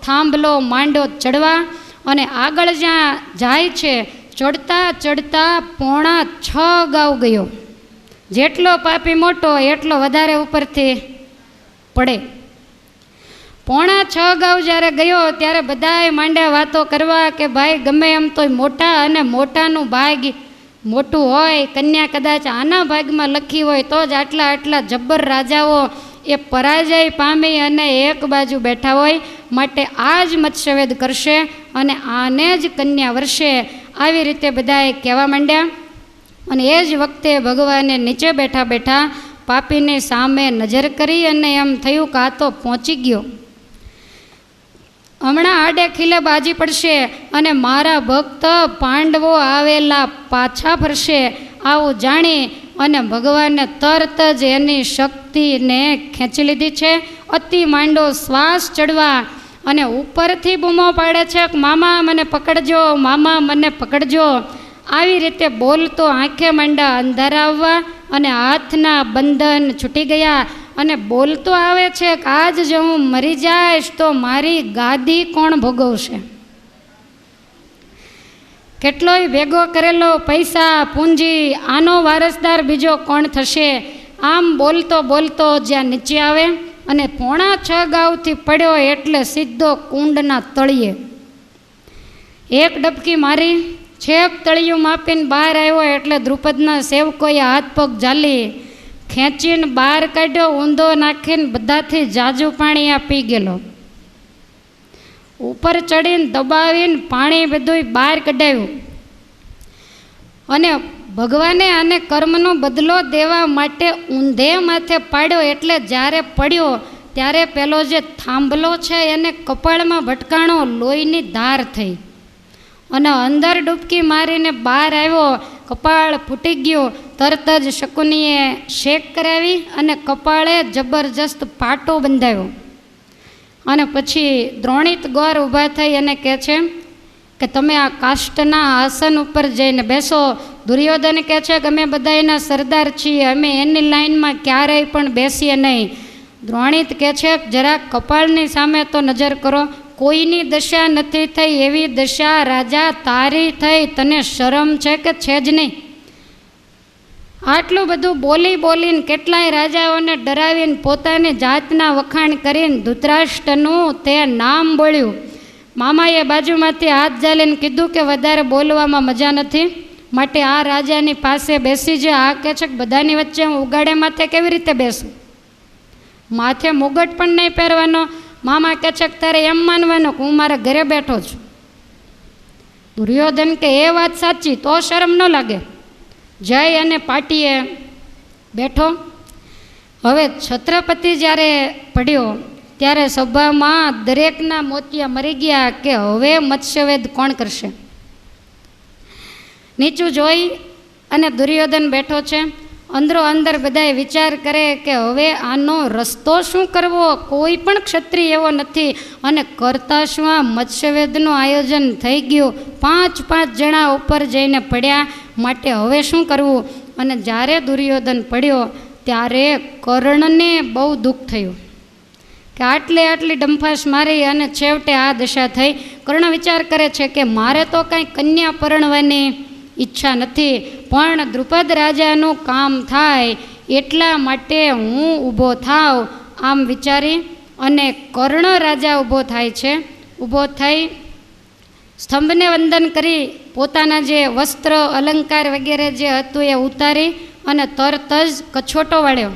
થાંભલો માંડ્યો ચડવા. અને આગળ જ્યાં જાય છે ચડતા ચડતા 5.5 ગાવ ગયો. જેટલો પાપી મોટો એટલો વધારે ઉપરથી પડે. 5:45 ગાઉ જ્યારે ગયો ત્યારે બધાએ માંડ્યા વાતો કરવા કે ભાઈ ગમે એમ તોય મોટા, અને મોટાનું ભાગ મોટું હોય, કન્યા કદાચ આના ભાગમાં લખી હોય તો જ આટલા આટલા જબ્બર રાજાઓ એ પરાજય પામી અને એક બાજુ બેઠા હોય, માટે આ જ મત્સ્યવેદ કરશે અને આને જ કન્યા વર્ષે, આવી રીતે બધાએ કહેવા માંડ્યા. અને એ જ વખતે ભગવાને નીચે બેઠા બેઠા પાપીની સામે નજર કરી અને એમ થયું કે આ તો પહોંચી ગયો, હમણાં આડે ખીલે બાજી પડશે અને મારા ભક્ત પાંડવો આવેલા પાછા ફરશે. આવું જાણી અને ભગવાને તરત જ એની શક્તિને ખેંચી લીધી છે. અતિ માંડો શ્વાસ ચડવા અને ઉપરથી બૂમો પાડે છે કે મામા મને પકડજો, મામા મને પકડજો. આવી રીતે બોલતો આંખે માંડા અંધારા આવવા અને હાથના બંધન છૂટી ગયા અને બોલતો આવે છે કે આજ જો હું મરી જઈશ તો મારી ગાદી કોણ ભોગવશે, કેટલોય ભેગો કરેલો પૈસા પૂંજી આનો વારસદાર બીજો કોણ થશે. આમ બોલતો બોલતો જ્યાં નીચે આવે અને 5:45 ગાઉથી પડ્યો એટલે સીધો કુંડના તળિયે એક ડબકી મારી છેક તળિયું માપીને બહાર આવ્યો એટલે દ્રુપદના સેવકોએ હાથ પગ ઝાલી ખેંચીને બહાર કાઢ્યો. ઊંધો નાખીને બધાથી જાજુ પાણી આપી ગયેલો, ઉપર ચડીને દબાવીને પાણી બધું બહાર કઢાવ્યું. અને ભગવાને આને કર્મનો બદલો દેવા માટે ઊંધે માથે પાડ્યો એટલે જ્યારે પડ્યો ત્યારે પેલો જે થાંભલો છે એને કપાળમાં ભટકાણો, લોહીની ધાર થઈ અને અંદર ડૂબકી મારીને બહાર આવ્યો. કપાળ ફૂટી ગયું. તરત જ શકુનીએ શેક કરાવી અને કપાળે જબરજસ્ત પાટો બંધાવ્યો. અને પછી દ્રોણિત ગોર ઊભા થઈ અને કહે છે કે તમે આ કાષ્ટના આસન ઉપર જઈને બેસો. દુર્યોધન કહે છે કે અમે બધા એના સરદાર છીએ, અમે એની લાઈનમાં ક્યારેય પણ બેસીએ નહીં. દ્રોણિત કહે છે જરા કપાળની સામે તો નજર કરો, કોઈની દશા નથી થઈ એવી દશા રાજા તારી થઈ, તને શરમ છે કે છે જ નહીં? આટલું બધું બોલી બોલીને કેટલાય રાજાઓને ડરાવીને પોતાની જાતના વખાણ કરીને ધૃતરાષ્ટ્રનું તે નામ બોલ્યું. મામાએ બાજુમાંથી હાથ ઝાલીને કીધું કે વધારે બોલવામાં મજા નથી, માટે આ રાજાની પાસે બેસી જ. આ કહે છે કે બધાની વચ્ચે હું ઉગાડે માથે કેવી રીતે બેસું, માથે મુગટ પણ નહીં પહેરવાનો. મામા કહે છે કે તારે એમ માનવાનું કે હું મારા ઘરે બેઠો છું. દુર્યોધન કે એ વાત સાચી, તો શરમ ન લાગે. જય અને પાટીએ બેઠો. હવે છત્રપતિ જ્યારે પડ્યો ત્યારે સભામાં દરેકના મોતિયા મરી ગયા કે હવે મત્સ્યવેદ કોણ કરશે. નીચું જોઈ અને દુર્યોધન બેઠો છે. અંદરો અંદર બધાએ વિચાર કરે કે હવે આનો રસ્તો શું કરવો, કોઈ પણ ક્ષત્રિય એવો નથી. અને કરતા શું આ મત્સ્યવેદનું આયોજન થઈ ગયું, 5 જણા ઉપર જઈને પડ્યા, માટે હવે શું કરવું. અને જ્યારે દુર્યોધન પડ્યો ત્યારે કર્ણને બહુ દુઃખ થયું કે આટલી ડંફાસ મારી અને છેવટે આ દશા થઈ. કર્ણ વિચાર કરે છે કે મારે તો કાંઈ કન્યા પરણવાની ઈચ્છા નથી, પણ દ્રુપદ રાજાનું કામ થાય એટલા માટે હું ઊભો થાવ. આમ વિચારી અને કર્ણ રાજા ઊભો થાય છે. ઊભો થઈ સ્તંભને વંદન કરી પોતાના જે વસ્ત્ર અલંકાર વગેરે જે હતું એ ઉતારી અને તરત જ કછોટો વાળ્યો.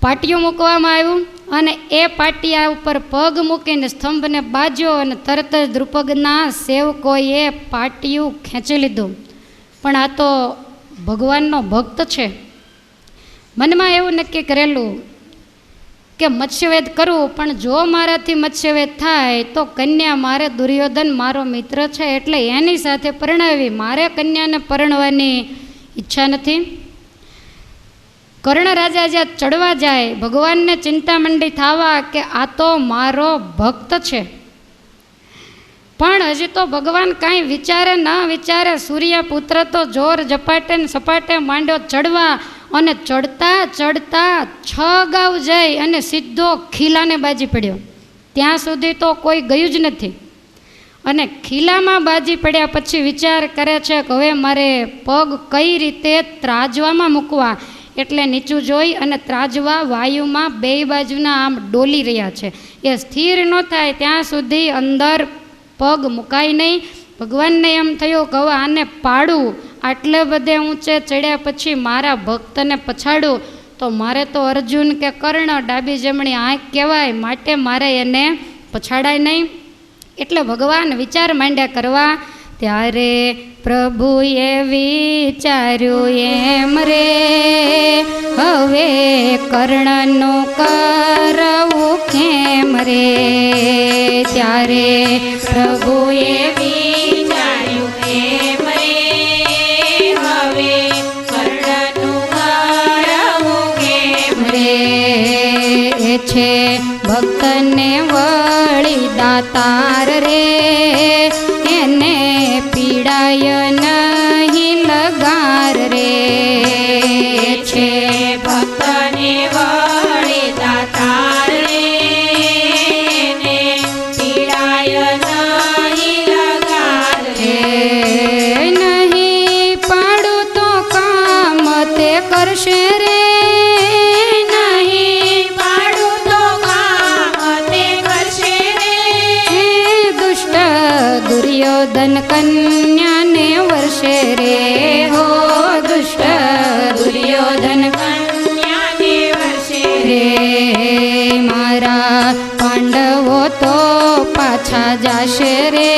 પાટિયું મૂકવામાં આવ્યું અને એ પાટિયા ઉપર પગ મૂકીને સ્તંભને બાજ્યો અને તરત જ દ્રુપદના સેવકોએ પાટિયું ખેંચી લીધું. પણ આ તો ભગવાનનો ભક્ત છે. મનમાં એવું નક્કી કરેલું કે મત્સ્યવેદ કરવું, પણ જો મારાથી મત્સ્યવેદ થાય તો કન્યા મારે દુર્યોધન મારો મિત્ર છે એટલે એની સાથે પરણાવી, મારે કન્યાને પરણવાની ઈચ્છા નથી. કર્ણ રાજા જ્યાં ચડવા જાય ભગવાનને ચિંતા મંડી થવા કે આ તો મારો ભક્ત છે, પણ હજી તો ભગવાન કાંઈ વિચારે ન વિચારે સૂર્યપુત્ર તો જોર ઝપાટે ને સપાટે માંડ્યો ચડવા. અને ચડતા ચડતા 6 ગાઉ જઈ અને સીધો ખીલાને બાજી પડ્યો. ત્યાં સુધી તો કોઈ ગયું જ નથી. અને ખીલામાં બાજી પડ્યા પછી વિચાર કરે છે કે હવે મારે પગ કઈ રીતે ત્રાજવામાં મૂકવા. એટલે નીચું જોઈ અને ત્રાજવા વાયુમાં બે બાજુના આમ ડોલી રહ્યા છે. એ સ્થિર ન થાય ત્યાં સુધી અંદર પગ મુકાય નહીં. ભગવાનને એમ થયું કે હવે આને પાડું, આટલે બધે ઊંચે ચડ્યા પછી મારા ભક્તને પછાડું તો મારે તો અર્જુન કે કર્ણ ડાબી જમણી આંખ કહેવાય, માટે મારે એને પછાડાય નહીં. એટલે ભગવાન વિચાર માંડ્યા કરવા. ત્યારે પ્રભુએ વિચાર્યું એમ રે, હવે કર્ણનું કરવું કેમ રે. ત્યારે પ્રભુએ વિચાર્યું એમ રે, હવે કર્ણનું કરવું કેમ રે. છે ભક્તને વળી દાતાર રે, એને પીડાય નહીં લગાર રે. છે ભક્તને વળી દાતાર રે, એને પીડાય નહીં લગાર રે. નહીં પાડું તો કામ તે કરશે રે, દુર્યોધન કન્યાને વર્ષે રે. હો દુષ્ટ દુર્યોધન કન્યાને વર્ષે રે. મારા પાંડવો તો પાછા જાશે રે,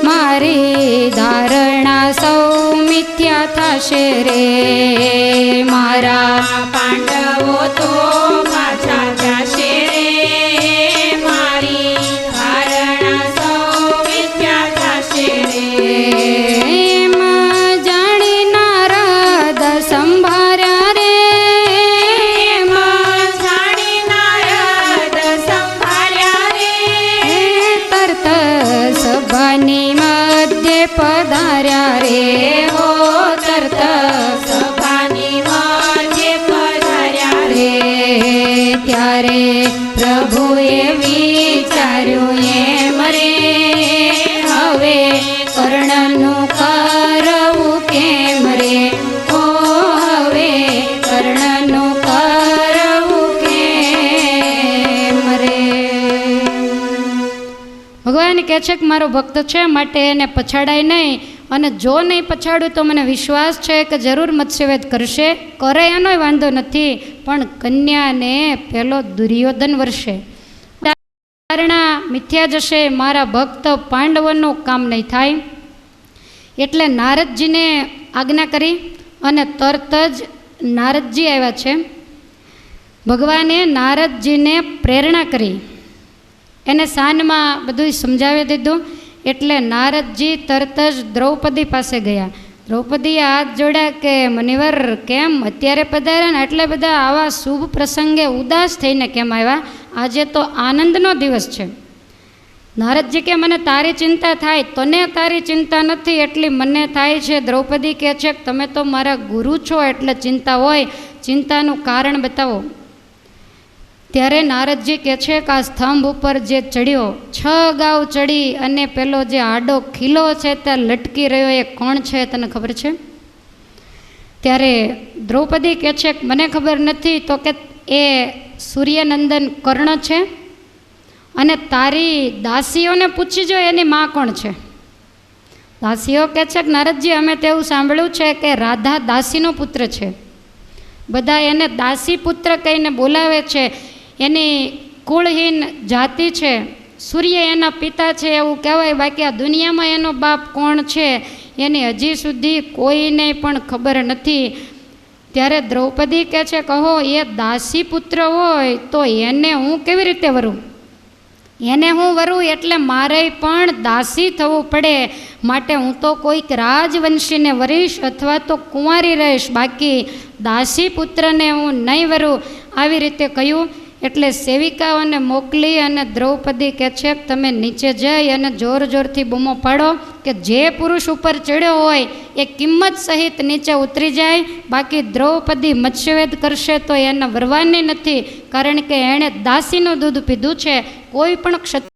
મારી ધારણા સૌ મિથ્યા થશે રે. મારા પાંડવો તો પાછા જાશે રે, મારી જાણી નારદ સંભાર્યા રે, જાણી નારદ સંભાર્યા રે. તરત સભાની મધ્ય પધાર્યા રે. હો તરત સભાની મધ્ય પધાર્યા રે. ત્યારે પ્રભુએ વિચાર્યું એમ રે, હવે કર્ણનું કરવું કેમ રે. ઓ હવે કર્ણનું કરવું કેમ રે. ભગવાન કહે છે કે મારો ભક્ત છે, માટે એને પછાડાય નહીં. અને જો નહીં પછાડું તો મને વિશ્વાસ છે કે જરૂર મત્સ્યવેદ કરશે. કરે એનોય વાંધો નથી, પણ કન્યાને પેલો દુર્યોધન વર્ષે ધારણા મિથ્યા જશે, મારા ભક્ત પાંડવોનું કામ નહીં થાય. એટલે નારદજીને આજ્ઞા કરી અને તરત જ નારદજી આવ્યા છે. ભગવાને નારદજીને પ્રેરણા કરી, એને સાનમાં બધું સમજાવી દીધું. એટલે નારદજી તરત જ દ્રૌપદી પાસે ગયા. દ્રૌપદીએ હાથ જોડ્યા કે મુનિવર કેમ અત્યારે પધાર્યા ને આટલા બધા આવા શુભ પ્રસંગે ઉદાસ થઈને કેમ આવ્યા? આજે તો આનંદનો દિવસ છે. નારદજી કે મને તારી ચિંતા થાય, તને તારી ચિંતા નથી એટલી મને થાય છે. દ્રૌપદી કહે છે કે તમે તો મારા ગુરુ છો એટલે ચિંતા હોય, ચિંતાનું કારણ બતાવો. ત્યારે નારદજી કહે છે કે આ સ્તંભ ઉપર જે ચડ્યો 6 ગાઉ ચડી અને પેલો જે આડો ખીલો છે ત્યાં લટકી રહ્યો એ કોણ છે તને ખબર છે? ત્યારે દ્રૌપદી કહે છે કે મને ખબર નથી. તો કે એ સૂર્યનંદન કર્ણ છે, અને તારી દાસીઓને પૂછીજો એની માં કોણ છે. દાસીઓ કહે છે કે નારદજી અમે તેવું સાંભળ્યું છે કે રાધા દાસીનો પુત્ર છે, બધા એને દાસી પુત્ર કહીને બોલાવે છે. એની કુળહીન જાતિ છે, સૂર્ય એના પિતા છે એવું કહેવાય. બાકી આ દુનિયામાં એનો બાપ કોણ છે એની હજી સુધી કોઈને પણ ખબર નથી. ત્યારે દ્રૌપદી કહે છે કહો એ દાસી પુત્ર હોય તો એને હું કેવી રીતે વરું? એને હું વરું એટલે મારે પણ દાસી થવું પડે, માટે હું તો કોઈક રાજવંશીને વરીશ અથવા તો કુંવારી રહીશ, બાકી દાસી પુત્રને હું નહીં વરું. આવી રીતે કહ્યું. એટલે સેવિકાઓને મોકલી અને દ્રૌપદી કહે છે કે તમે નીચે જઈ અને જોર જોરથી બૂમો પાડો કે જે પુરુષ ઉપર ચડ્યો હોય એ કિંમત સહિત નીચે ઉતરી જાય. બાકી દ્રૌપદી મત્સ્યવેદ કરશે તો એને વરવાની નથી, કારણ કે એણે દાસીનું દૂધ પીધું છે. કોઈ પણ ક્ષત્રિય